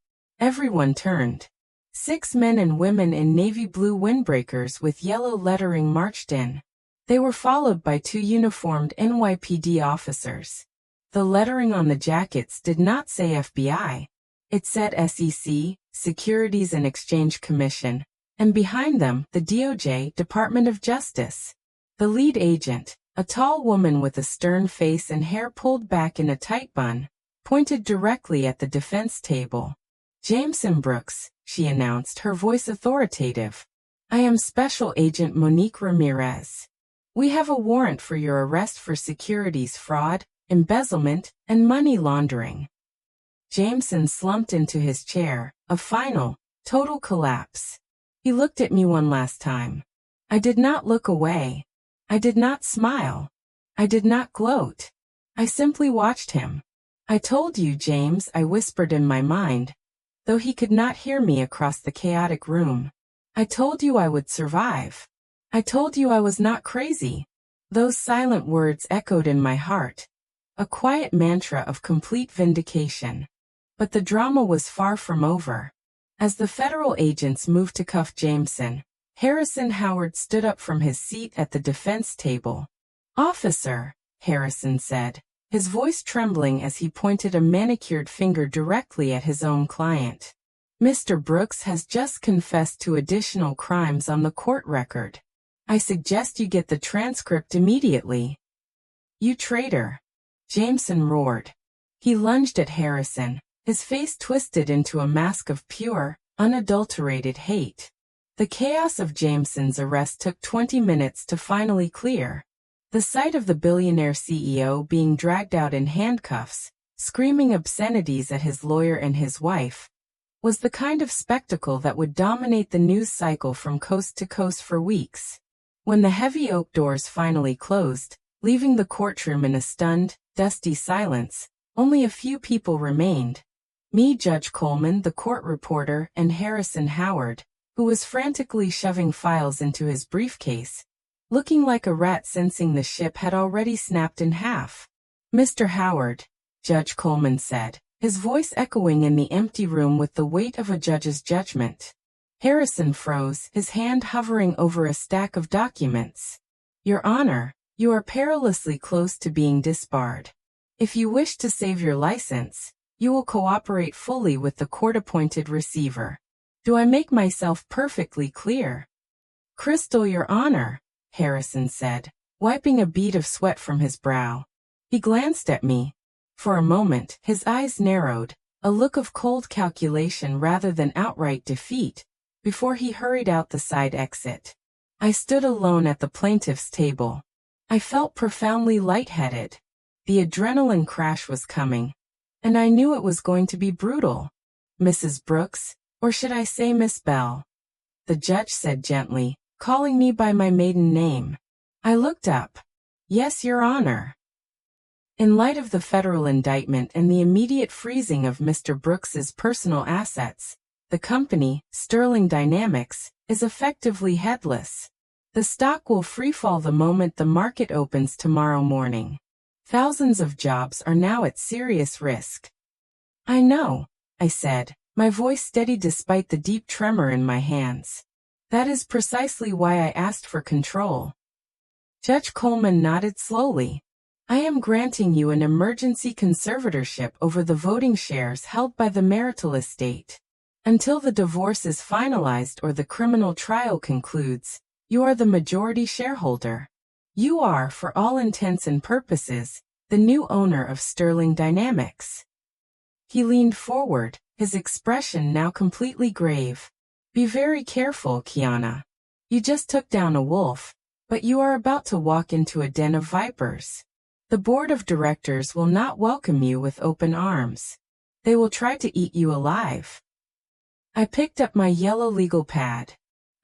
Everyone turned. 6 men and women in navy blue windbreakers with yellow lettering marched in. They were followed by 2 uniformed NYPD officers. The lettering on the jackets did not say FBI. It said SEC, Securities and Exchange Commission, and behind them, the DOJ, Department of Justice. The lead agent, a tall woman with a stern face and hair pulled back in a tight bun, pointed directly at the defense table. "Jameson Brooks," she announced, her voice authoritative. "I am Special Agent Monique Ramirez. We have a warrant for your arrest for securities fraud, embezzlement, and money laundering." Jameson slumped into his chair, a final, total collapse. He looked at me one last time. I did not look away. I did not smile. I did not gloat. I simply watched him. "I told you, James," I whispered in my mind, though he could not hear me across the chaotic room. "I told you I would survive. I told you I was not crazy." Those silent words echoed in my heart, a quiet mantra of complete vindication. But the drama was far from over. As the federal agents moved to cuff Jameson, Harrison Howard stood up from his seat at the defense table. "Officer," Harrison said, his voice trembling as he pointed a manicured finger directly at his own client. "Mr. Brooks has just confessed to additional crimes on the court record. I suggest you get the transcript immediately." "You traitor!" Jameson roared. He lunged at Harrison, his face twisted into a mask of pure, unadulterated hate. The chaos of Jameson's arrest took 20 minutes to finally clear. The sight of the billionaire CEO being dragged out in handcuffs, screaming obscenities at his lawyer and his wife, was the kind of spectacle that would dominate the news cycle from coast to coast for weeks. When the heavy oak doors finally closed, leaving the courtroom in a stunned, dusty silence, only a few people remained. Me, Judge Coleman, the court reporter, and Harrison Howard, who was frantically shoving files into his briefcase, looking like a rat sensing the ship had already snapped in half. "Mr. Howard," Judge Coleman said, his voice echoing in the empty room with the weight of a judge's judgment. Harrison froze, his hand hovering over a stack of documents. Your Honor, you are perilously close to being disbarred. If you wish to save your license, you will cooperate fully with the court-appointed receiver. Do I make myself perfectly clear? Crystal, Your Honor, Harrison said, wiping a bead of sweat from his brow. He glanced at me. For a moment, his eyes narrowed, a look of cold calculation rather than outright defeat, before he hurried out the side exit. I stood alone at the plaintiff's table. I felt profoundly lightheaded. The adrenaline crash was coming, and I knew it was going to be brutal. Mrs. Brooks, or should I say Miss Bell? The judge said gently, calling me by my maiden name. I looked up. Yes, Your Honor. In light of the federal indictment and the immediate freezing of Mr. Brooks's personal assets, the company, Sterling Dynamics, is effectively headless. The stock will freefall the moment the market opens tomorrow morning. Thousands of jobs are now at serious risk. I know, I said, my voice steady despite the deep tremor in my hands. That is precisely why I asked for control. Judge Coleman nodded slowly. I am granting you an emergency conservatorship over the voting shares held by the marital estate. Until the divorce is finalized or the criminal trial concludes, you are the majority shareholder. You are, for all intents and purposes, the new owner of Sterling Dynamics. He leaned forward, his expression now completely grave. Be very careful, Kiana. You just took down a wolf, but you are about to walk into a den of vipers. The board of directors will not welcome you with open arms. They will try to eat you alive. I picked up my yellow legal pad.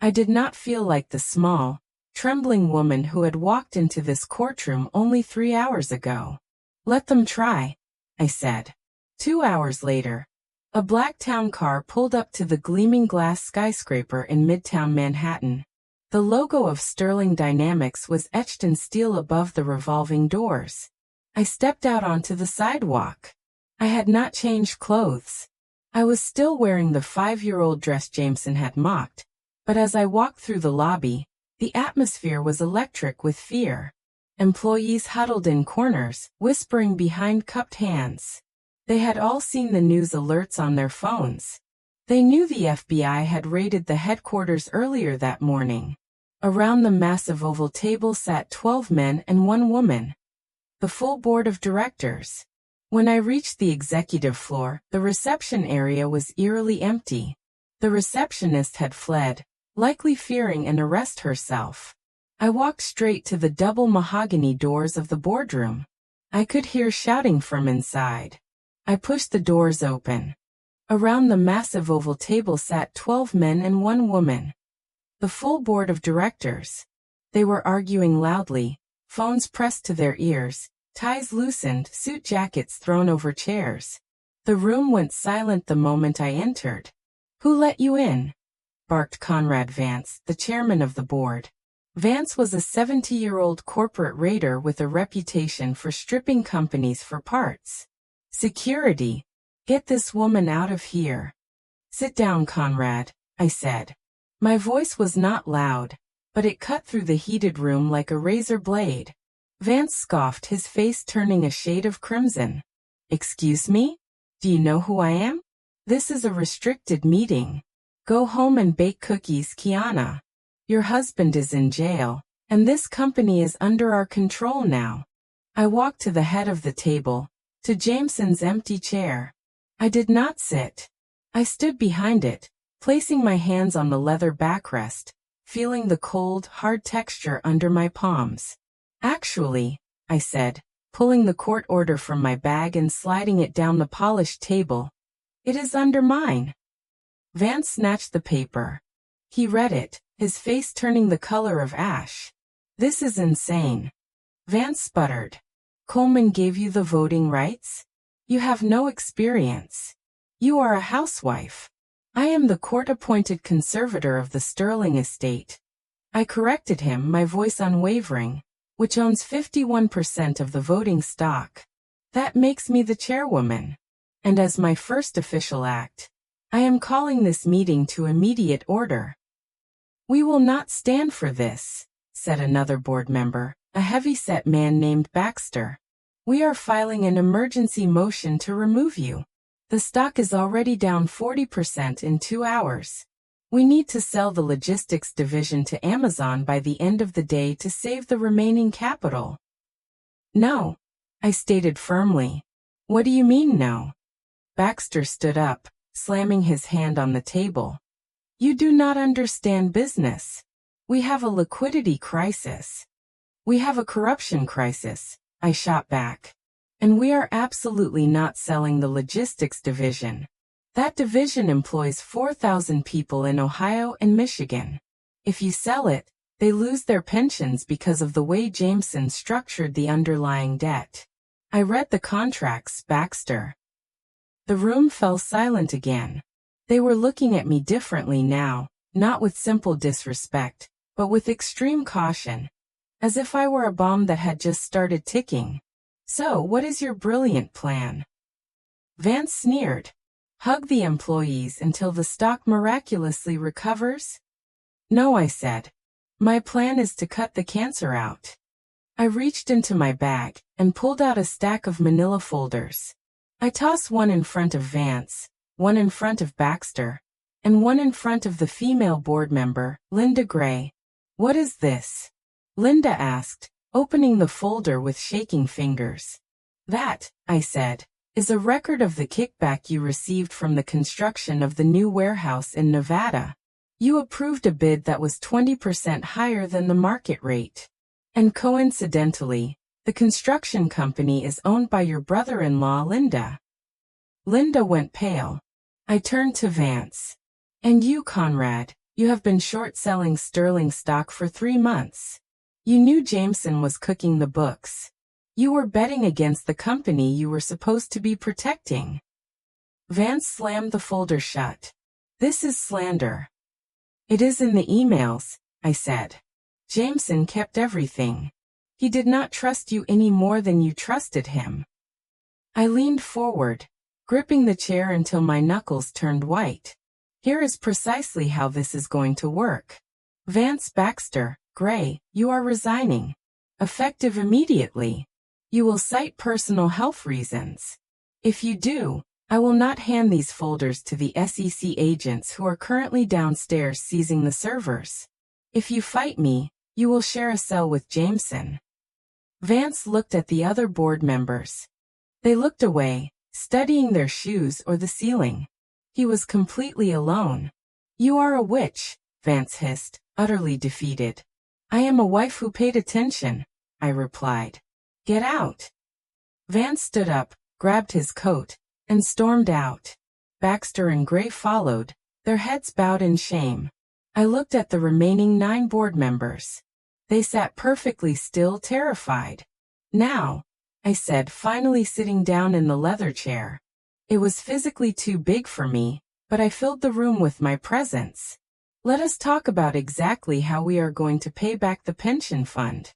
I did not feel like the small, trembling woman who had walked into this courtroom only 3 hours ago. Let them try, I said. 2 hours later, a black town car pulled up to the gleaming glass skyscraper in Midtown Manhattan. The logo of Sterling Dynamics was etched in steel above the revolving doors. I stepped out onto the sidewalk. I had not changed clothes. I was still wearing the 5-year-old dress Jameson had mocked, but as I walked through the lobby, the atmosphere was electric with fear. Employees huddled in corners, whispering behind cupped hands. They had all seen the news alerts on their phones. They knew the FBI had raided the headquarters earlier that morning. Around the massive oval table sat 12 men and 1 woman. The full board of directors. When I reached the executive floor, the reception area was eerily empty. The receptionist had fled, likely fearing an arrest herself. I walked straight to the double mahogany doors of the boardroom. I could hear shouting from inside. I pushed the doors open. Around the massive oval table sat 12 men and 1 woman. The full board of directors. They were arguing loudly, phones pressed to their ears, ties loosened, suit jackets thrown over chairs. The room went silent the moment I entered. Who let you in? Barked Conrad Vance, the chairman of the board. Vance was a 70-year-old corporate raider with a reputation for stripping companies for parts. Security. Get this woman out of here. Sit down, Conrad, I said. My voice was not loud, but it cut through the heated room like a razor blade. Vance scoffed, his face turning a shade of crimson. Excuse me? Do you know who I am? This is a restricted meeting. Go home and bake cookies, Kiana. Your husband is in jail, and this company is under our control now. I walked to the head of the table, to Jameson's empty chair. I did not sit. I stood behind it, placing my hands on the leather backrest, feeling the cold, hard texture under my palms. Actually, I said, pulling the court order from my bag and sliding it down the polished table, it is under mine. Vance snatched the paper. He read it, his face turning the color of ash. This is insane. Vance sputtered. Coleman gave you the voting rights? You have no experience. You are a housewife. I am the court-appointed conservator of the Sterling estate. I corrected him, my voice unwavering, which owns 51% of the voting stock. That makes me the chairwoman. And as my first official act, I am calling this meeting to immediate order. We will not stand for this, said another board member, a heavy-set man named Baxter. We are filing an emergency motion to remove you. The stock is already down 40% in 2 hours. We need to sell the logistics division to Amazon by the end of the day to save the remaining capital. No, I stated firmly. What do you mean no? Baxter stood up, slamming his hand on the table. You do not understand business. We have a liquidity crisis. We have a corruption crisis, I shot back. And we are absolutely not selling the logistics division. That division employs 4,000 people in Ohio and Michigan. If you sell it, they lose their pensions because of the way Jameson structured the underlying debt. I read the contracts, Baxter. The room fell silent again. They were looking at me differently now, not with simple disrespect, but with extreme caution, as if I were a bomb that had just started ticking. So, what is your brilliant plan? Vance sneered. Hug the employees until the stock miraculously recovers? No, I said. My plan is to cut the cancer out. I reached into my bag and pulled out a stack of manila folders. I tossed one in front of Vance, one in front of Baxter, and one in front of the female board member, Linda Gray. What is this? Linda asked, opening the folder with shaking fingers. That, I said, is a record of the kickback you received from the construction of the new warehouse in Nevada. You approved a bid that was 20% higher than the market rate. And coincidentally, the construction company is owned by your brother-in-law, Linda. Linda went pale. I turned to Vance. And you, Conrad, you have been short-selling Sterling stock for 3 months. You knew Jameson was cooking the books. You were betting against the company you were supposed to be protecting. Vance slammed the folder shut. This is slander. It is in the emails, I said. Jameson kept everything. He did not trust you any more than you trusted him. I leaned forward, gripping the chair until my knuckles turned white. Here is precisely how this is going to work. Vance Baxter, Gray, you are resigning. Effective immediately. You will cite personal health reasons. If you do, I will not hand these folders to the SEC agents who are currently downstairs seizing the servers. If you fight me, you will share a cell with Jameson. Vance looked at the other board members. They looked away, studying their shoes or the ceiling. He was completely alone. You are a witch, Vance hissed, utterly defeated. I am a wife who paid attention, I replied. Get out. Vance stood up, grabbed his coat, and stormed out. Baxter and Gray followed, their heads bowed in shame. I looked at the remaining 9 board members. They sat perfectly still, terrified. Now, I said, finally sitting down in the leather chair. It was physically too big for me, but I filled the room with my presence. Let us talk about exactly how we are going to pay back the pension fund.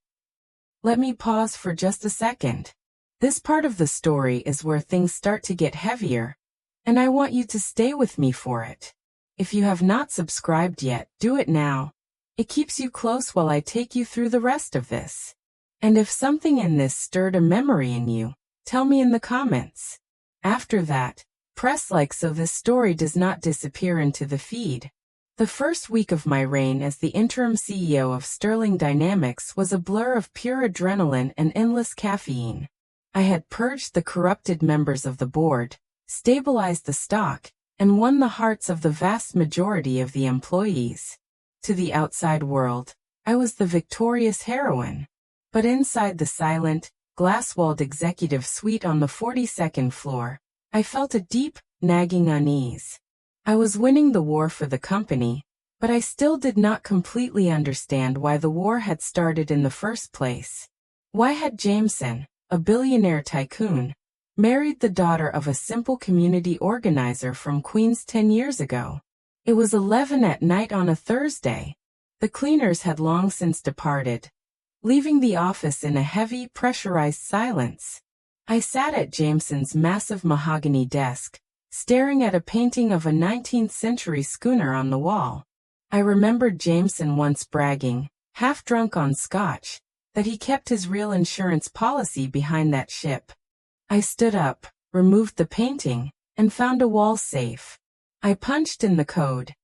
Let me pause for just a second. This part of the story is where things start to get heavier, and I want you to stay with me for it. If you have not subscribed yet, do it now. It keeps you close while I take you through the rest of this. And if something in this stirred a memory in you, tell me in the comments. After that, press like so this story does not disappear into the feed. The first week of my reign as the interim CEO of Sterling Dynamics was a blur of pure adrenaline and endless caffeine. I had purged the corrupted members of the board, stabilized the stock, and won the hearts of the vast majority of the employees. To the outside world, I was the victorious heroine. But inside the silent, glass-walled executive suite on the 42nd floor, I felt a deep, nagging unease. I was winning the war for the company, but I still did not completely understand why the war had started in the first place. Why had Jameson, a billionaire tycoon, married the daughter of a simple community organizer from Queens 10 years ago? It was 11 at night on a Thursday. The cleaners had long since departed, leaving the office in a heavy, pressurized silence. I sat at Jameson's massive mahogany desk, staring at a painting of a 19th century schooner on the wall. I remembered Jameson once bragging, half drunk on scotch, that he kept his real insurance policy behind that ship. I stood up, removed the painting, and found a wall safe. I punched in the code.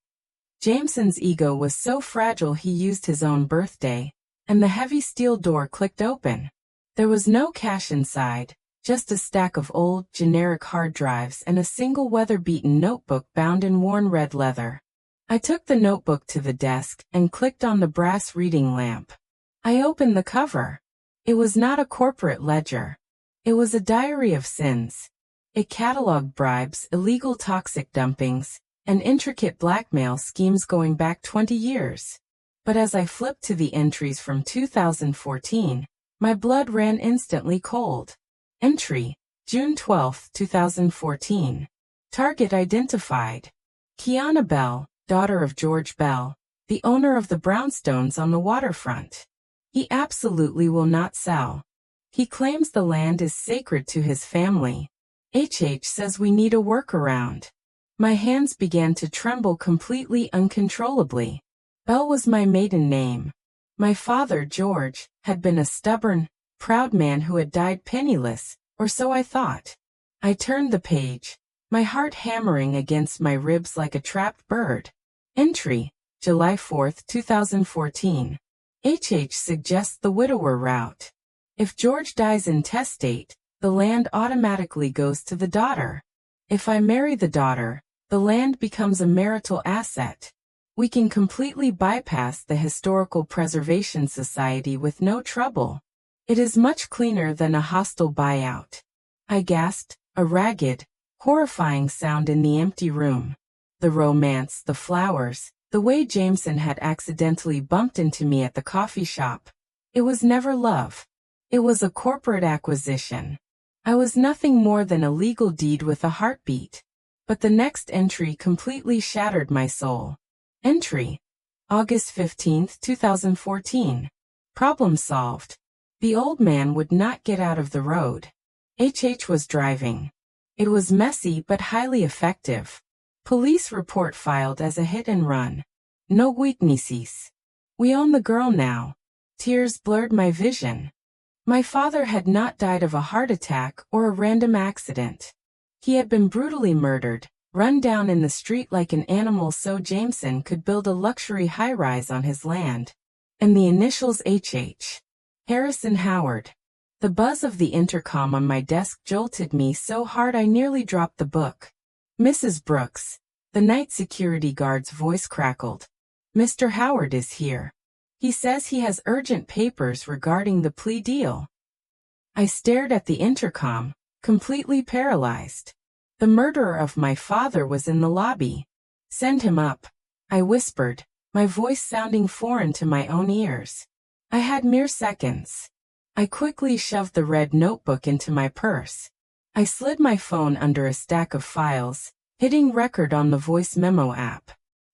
Jameson's ego was so fragile he used his own birthday, and the heavy steel door clicked open. There was no cash inside, just a stack of old, generic hard drives and a single weather-beaten notebook bound in worn red leather. I took the notebook to the desk and clicked on the brass reading lamp. I opened the cover. It was not a corporate ledger. It was a diary of sins. It cataloged bribes, illegal toxic dumpings, and intricate blackmail schemes going back 20 years. But as I flipped to the entries from 2014, my blood ran instantly cold. Entry: June 12, 2014. Target identified. Kiana Bell, daughter of George Bell, the owner of the brownstones on the waterfront. He absolutely will not sell. He claims the land is sacred to his family. HH says we need a workaround. My hands began to tremble completely uncontrollably. Bell was my maiden name. My father, George, had been a stubborn, proud man who had died penniless, or so I thought. I turned the page, my heart hammering against my ribs like a trapped bird. Entry: July 4, 2014. HH suggests the widower route. If George dies intestate, the land automatically goes to the daughter. If I marry the daughter, the land becomes a marital asset. We can completely bypass the Historical Preservation Society with no trouble. It is much cleaner than a hostile buyout. I gasped, a ragged, horrifying sound in the empty room. The romance, the flowers, the way Jameson had accidentally bumped into me at the coffee shop. It was never love. It was a corporate acquisition. I was nothing more than a legal deed with a heartbeat. But the next entry completely shattered my soul. Entry: August 15, 2014. Problem solved. The old man would not get out of the road. HH was driving. It was messy but highly effective. Police report filed as a hit and run. No witnesses. We own the girl now. Tears blurred my vision. My father had not died of a heart attack or a random accident. He had been brutally murdered, run down in the street like an animal so Jameson could build a luxury high-rise on his land. And the initials HH. Harrison Howard. The buzz of the intercom on my desk jolted me so hard I nearly dropped the book. Mrs. Brooks. The night security guard's voice crackled. Mr. Howard is here. He says he has urgent papers regarding the plea deal. I stared at the intercom, completely paralyzed. The murderer of my father was in the lobby. Send him up, I whispered, my voice sounding foreign to my own ears. I had mere seconds. I quickly shoved the red notebook into my purse. I slid my phone under a stack of files, hitting record on the voice memo app.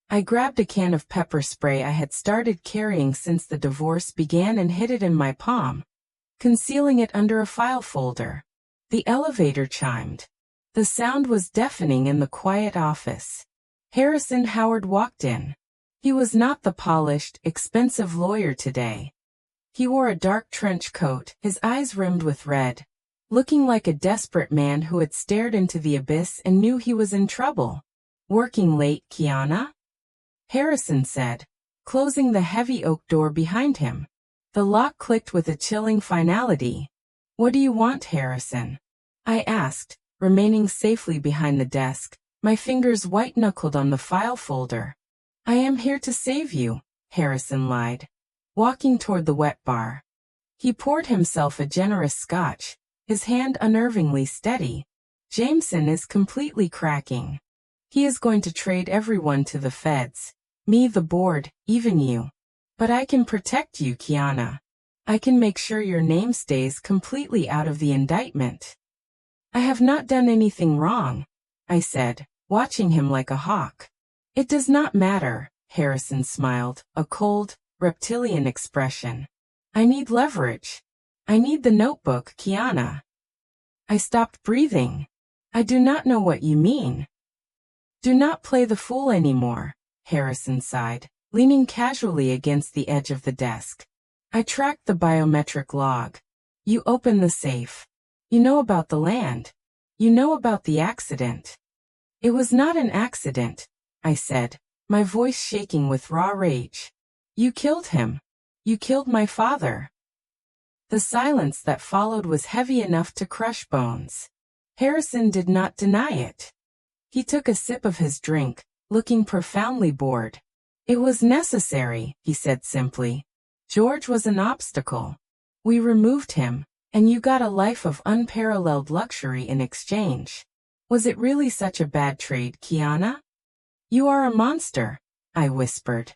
I grabbed a can of pepper spray I had started carrying since the divorce began and hid it in my palm, concealing it under a file folder. The elevator chimed. The sound was deafening in the quiet office. Harrison Howard walked in. He was not the polished, expensive lawyer today. He wore a dark trench coat, his eyes rimmed with red, looking like a desperate man who had stared into the abyss and knew he was in trouble. Working late, Kiana? Harrison said, closing the heavy oak door behind him. The lock clicked with a chilling finality. What do you want, Harrison? I asked, remaining safely behind the desk, my fingers white-knuckled on the file folder. I am here to save you, Harrison lied, walking toward the wet bar. He poured himself a generous scotch, his hand unnervingly steady. Jameson is completely cracking. He is going to trade everyone to the feds. Me, the board, even you. But I can protect you, Kiana. I can make sure your name stays completely out of the indictment. I have not done anything wrong, I said, watching him like a hawk. It does not matter, Harrison smiled, a cold, reptilian expression. I need leverage. I need the notebook, Kiana. I stopped breathing. I do not know what you mean. Do not play the fool anymore, Harrison sighed, leaning casually against the edge of the desk. I tracked the biometric log. You opened the safe. You know about the land. You know about the accident. It was not an accident, I said, my voice shaking with raw rage. You killed him. You killed my father. The silence that followed was heavy enough to crush bones. Harrison did not deny it. He took a sip of his drink, looking profoundly bored. It was necessary, he said simply. George was an obstacle. We removed him, and you got a life of unparalleled luxury in exchange. Was it really such a bad trade, Kiana? You are a monster, I whispered.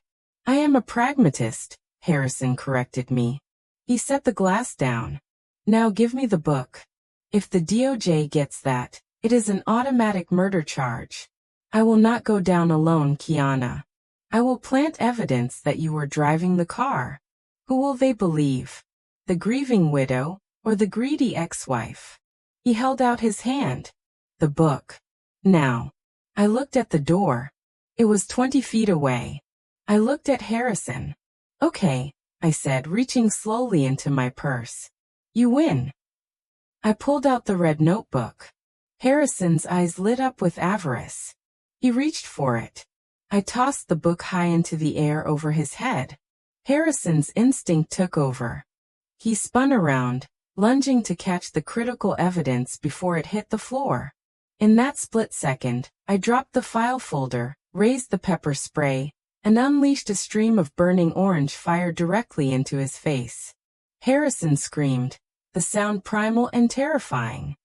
I am a pragmatist, Harrison corrected me. He set the glass down. Now give me the book. If the DOJ gets that, it is an automatic murder charge. I will not go down alone, Kiana. I will plant evidence that you were driving the car. Who will they believe? The grieving widow, or the greedy ex-wife? He held out his hand. The book. Now. I looked at the door. It was 20 feet away. I looked at Harrison. Okay, I said, reaching slowly into my purse. You win. I pulled out the red notebook. Harrison's eyes lit up with avarice. He reached for it. I tossed the book high into the air over his head. Harrison's instinct took over. He spun around, lunging to catch the critical evidence before it hit the floor. In that split second, I dropped the file folder, raised the pepper spray, and unleashed a stream of burning orange fire directly into his face. Harrison screamed, the sound primal and terrifying.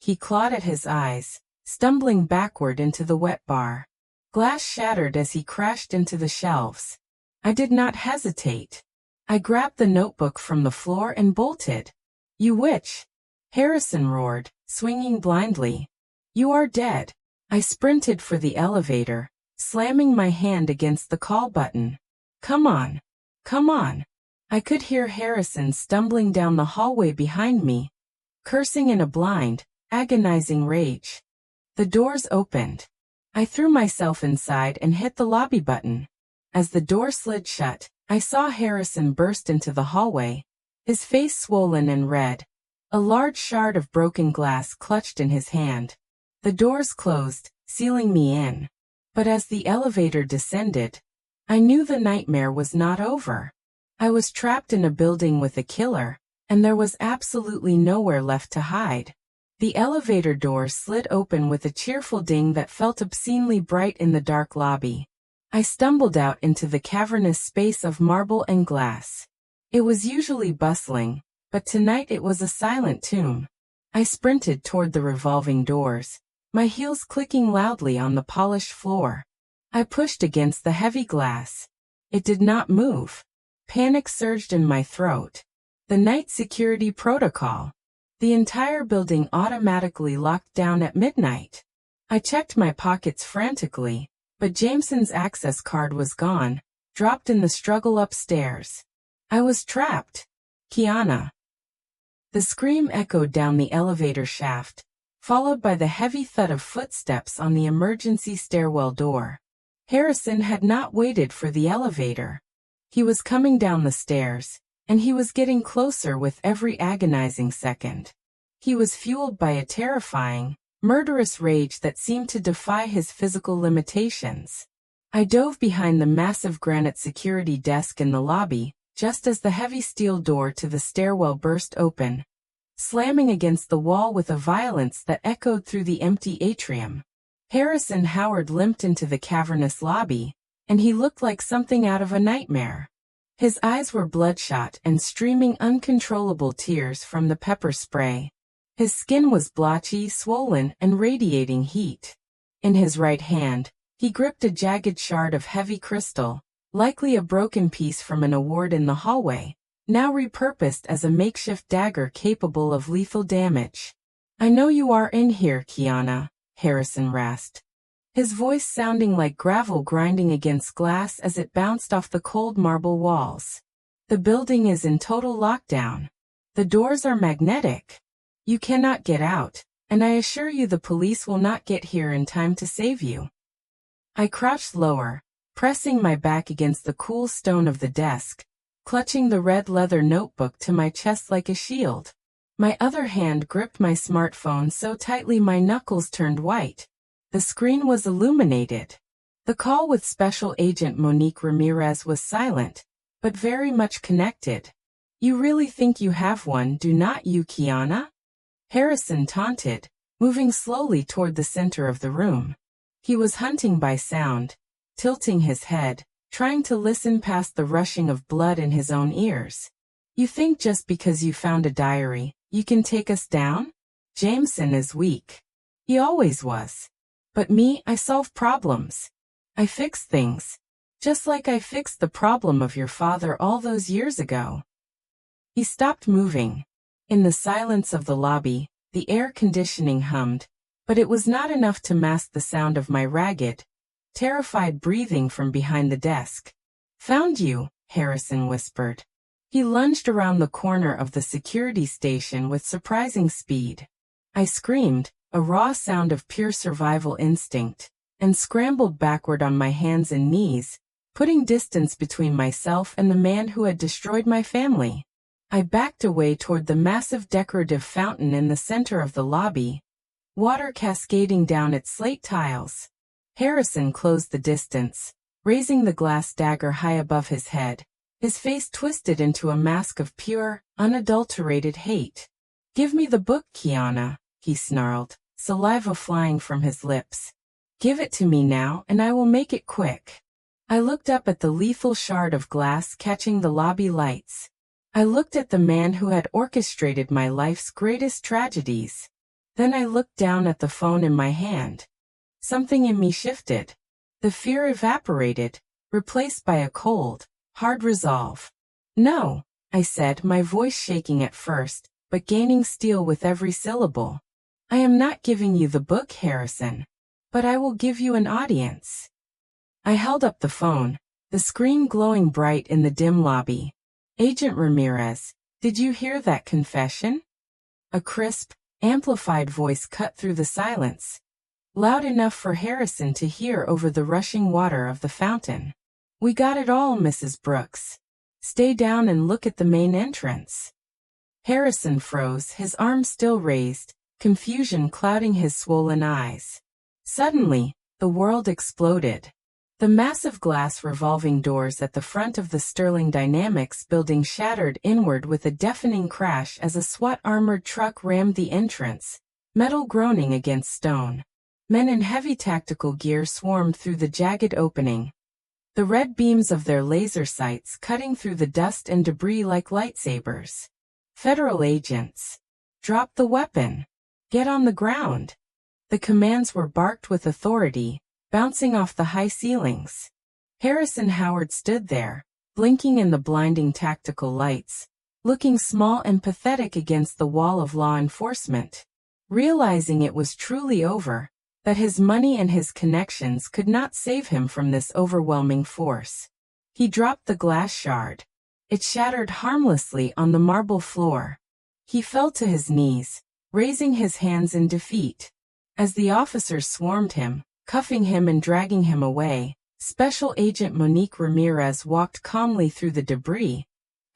He clawed at his eyes, stumbling backward into the wet bar. Glass shattered as he crashed into the shelves. I did not hesitate. I grabbed the notebook from the floor and bolted. You witch! Harrison roared, swinging blindly. You are dead. I sprinted for the elevator, slamming my hand against the call button. Come on. Come on. I could hear Harrison stumbling down the hallway behind me, cursing in a blind, agonizing rage. The doors opened. I threw myself inside and hit the lobby button. As the door slid shut, I saw Harrison burst into the hallway, his face swollen and red, a large shard of broken glass clutched in his hand. The doors closed, sealing me in. But as the elevator descended, I knew the nightmare was not over. I was trapped in a building with a killer, and there was absolutely nowhere left to hide. The elevator door slid open with a cheerful ding that felt obscenely bright in the dark lobby. I stumbled out into the cavernous space of marble and glass. It was usually bustling, but tonight it was a silent tomb. I sprinted toward the revolving doors, my heels clicking loudly on the polished floor. I pushed against the heavy glass. It did not move. Panic surged in my throat. The night security protocol. The entire building automatically locked down at midnight. I checked my pockets frantically, but Jameson's access card was gone, dropped in the struggle upstairs. I was trapped. Kiana. The scream echoed down the elevator shaft, followed by the heavy thud of footsteps on the emergency stairwell door. Harrison had not waited for the elevator. He was coming down the stairs, and he was getting closer with every agonizing second. He was fueled by a terrifying, murderous rage that seemed to defy his physical limitations. I dove behind the massive granite security desk in the lobby, just as the heavy steel door to the stairwell burst open, slamming against the wall with a violence that echoed through the empty atrium. Harrison Howard limped into the cavernous lobby, and he looked like something out of a nightmare. His eyes were bloodshot and streaming uncontrollable tears from the pepper spray. His skin was blotchy, swollen, and radiating heat. In his right hand, he gripped a jagged shard of heavy crystal, likely a broken piece from an award in the hallway, now repurposed as a makeshift dagger capable of lethal damage. I know you are in here, Kiana, Harrison rasped, his voice sounding like gravel grinding against glass as it bounced off the cold marble walls. The building is in total lockdown. The doors are magnetic. You cannot get out, and I assure you the police will not get here in time to save you. I crouched lower, pressing my back against the cool stone of the desk, clutching the red leather notebook to my chest like a shield. My other hand gripped my smartphone so tightly my knuckles turned white. The screen was illuminated. The call with Special Agent Monique Ramirez was silent, but very much connected. You really think you have one, do not you, Kiana? Harrison taunted, moving slowly toward the center of the room. He was hunting by sound, tilting his head, trying to listen past the rushing of blood in his own ears. You think just because you found a diary, you can take us down? Jameson is weak. He always was. But me, I solve problems. I fix things. Just like I fixed the problem of your father all those years ago. He stopped moving. In the silence of the lobby, the air conditioning hummed, but it was not enough to mask the sound of my ragged, terrified breathing from behind the desk. Found you, Harrison whispered. He lunged around the corner of the security station with surprising speed. I screamed, a raw sound of pure survival instinct, and scrambled backward on my hands and knees, putting distance between myself and the man who had destroyed my family. I backed away toward the massive decorative fountain in the center of the lobby, water cascading down its slate tiles. Harrison closed the distance, raising the glass dagger high above his head, his face twisted into a mask of pure, unadulterated hate. Give me the book, Kiana, he snarled, saliva flying from his lips. Give it to me now and I will make it quick. I looked up at the lethal shard of glass catching the lobby lights. I looked at the man who had orchestrated my life's greatest tragedies. Then I looked down at the phone in my hand. Something in me shifted. The fear evaporated, replaced by a cold, hard resolve. No, I said, my voice shaking at first, but gaining steel with every syllable. I am not giving you the book, Harrison. But I will give you an audience. I held up the phone, the screen glowing bright in the dim lobby. Agent Ramirez, did you hear that confession? A crisp, amplified voice cut through the silence, loud enough for Harrison to hear over the rushing water of the fountain. We got it all, Mrs. Brooks. Stay down and look at the main entrance. Harrison froze, his arm still raised, confusion clouding his swollen eyes. Suddenly, the world exploded. The massive glass revolving doors at the front of the Sterling Dynamics building shattered inward with a deafening crash as a SWAT armored truck rammed the entrance, metal groaning against stone. Men in heavy tactical gear swarmed through the jagged opening, the red beams of their laser sights cutting through the dust and debris like lightsabers. Federal agents. Drop the weapon. Get on the ground. The commands were barked with authority, bouncing off the high ceilings. Harrison Howard stood there, blinking in the blinding tactical lights, looking small and pathetic against the wall of law enforcement. Realizing it was truly over, that his money and his connections could not save him from this overwhelming force. He dropped the glass shard. It shattered harmlessly on the marble floor. He fell to his knees, raising his hands in defeat. As the officers swarmed him, cuffing him and dragging him away, Special Agent Monique Ramirez walked calmly through the debris,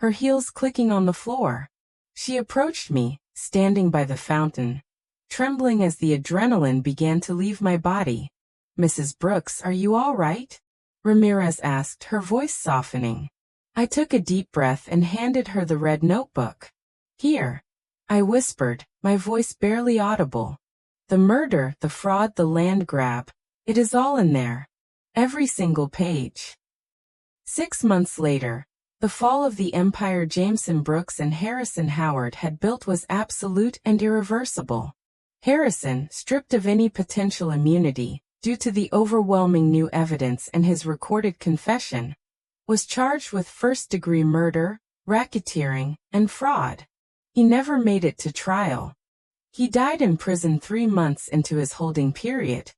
her heels clicking on the floor. She approached me, standing by the fountain, trembling as the adrenaline began to leave my body. Mrs. Brooks, are you all right? Ramirez asked, her voice softening. I took a deep breath and handed her the red notebook. Here, I whispered, my voice barely audible. The murder, the fraud, the land grab. It is all in there. Every single page. 6 months later, the fall of the empire Jameson Brooks and Harrison Howard had built was absolute and irreversible. Harrison, stripped of any potential immunity, due to the overwhelming new evidence and his recorded confession, was charged with first-degree murder, racketeering, and fraud. He never made it to trial. He died in prison 3 months into his holding period.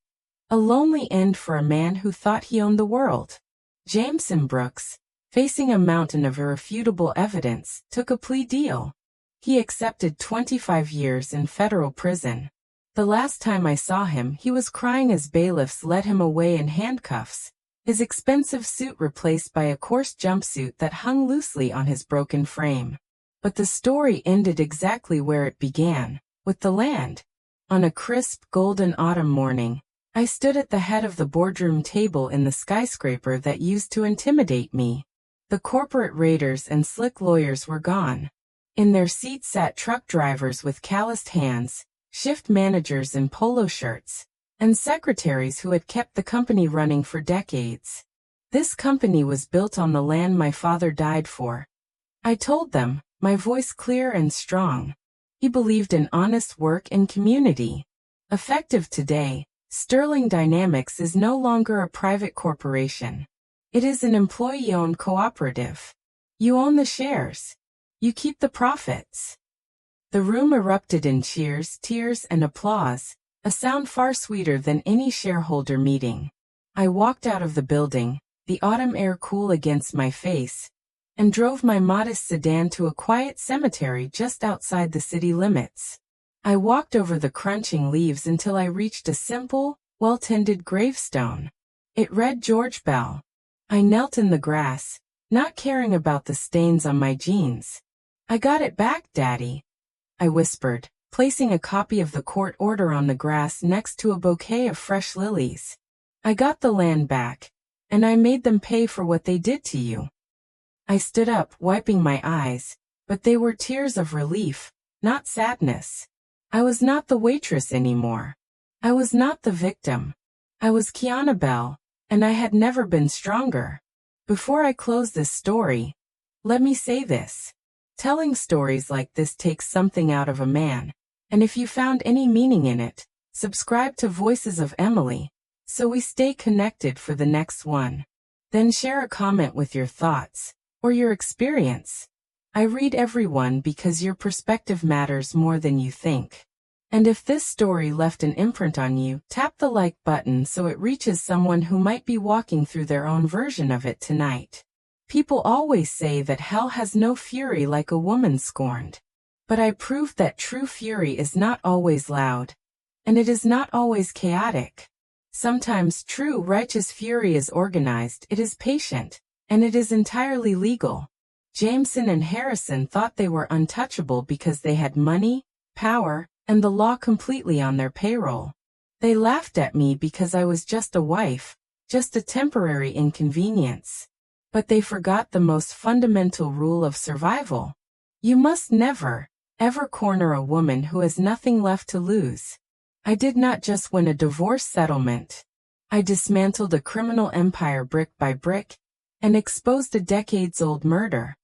A lonely end for a man who thought he owned the world. Jameson Brooks, facing a mountain of irrefutable evidence, took a plea deal. He accepted 25 years in federal prison. The last time I saw him, he was crying as bailiffs led him away in handcuffs, his expensive suit replaced by a coarse jumpsuit that hung loosely on his broken frame. But the story ended exactly where it began, with the land. On a crisp, golden autumn morning, I stood at the head of the boardroom table in the skyscraper that used to intimidate me. The corporate raiders and slick lawyers were gone. In their seats sat truck drivers with calloused hands, shift managers in polo shirts, and secretaries who had kept the company running for decades. This company was built on the land my father died for. I told them, my voice clear and strong. He believed in honest work and community. Effective today, Sterling Dynamics is no longer a private corporation. It is an employee-owned cooperative. You own the shares. You keep the profits. The room erupted in cheers, tears, and applause, a sound far sweeter than any shareholder meeting. I walked out of the building, the autumn air cool against my face, and drove my modest sedan to a quiet cemetery just outside the city limits. I walked over the crunching leaves until I reached a simple, well-tended gravestone. It read George Bell. I knelt in the grass, not caring about the stains on my jeans. "I got it back, Daddy," I whispered, placing a copy of the court order on the grass next to a bouquet of fresh lilies. "I got the land back, and I made them pay for what they did to you." I stood up, wiping my eyes, but they were tears of relief, not sadness. I was not the waitress anymore. I was not the victim. I was Kiana Bell, and I had never been stronger. Before I close this story, let me say this. Telling stories like this takes something out of a man, and if you found any meaning in it, subscribe to Voices of Emily, so we stay connected for the next one. Then share a comment with your thoughts, or your experience. I read everyone because your perspective matters more than you think. And if this story left an imprint on you, tap the like button so it reaches someone who might be walking through their own version of it tonight. People always say that hell has no fury like a woman scorned. But I proved that true fury is not always loud, and it is not always chaotic. Sometimes true righteous fury is organized, it is patient, and it is entirely legal. Jameson and Harrison thought they were untouchable because they had money, power, and the law completely on their payroll. They laughed at me because I was just a wife, just a temporary inconvenience. But they forgot the most fundamental rule of survival. You must never, ever corner a woman who has nothing left to lose. I did not just win a divorce settlement. I dismantled a criminal empire brick by brick, and exposed a decades-old murder.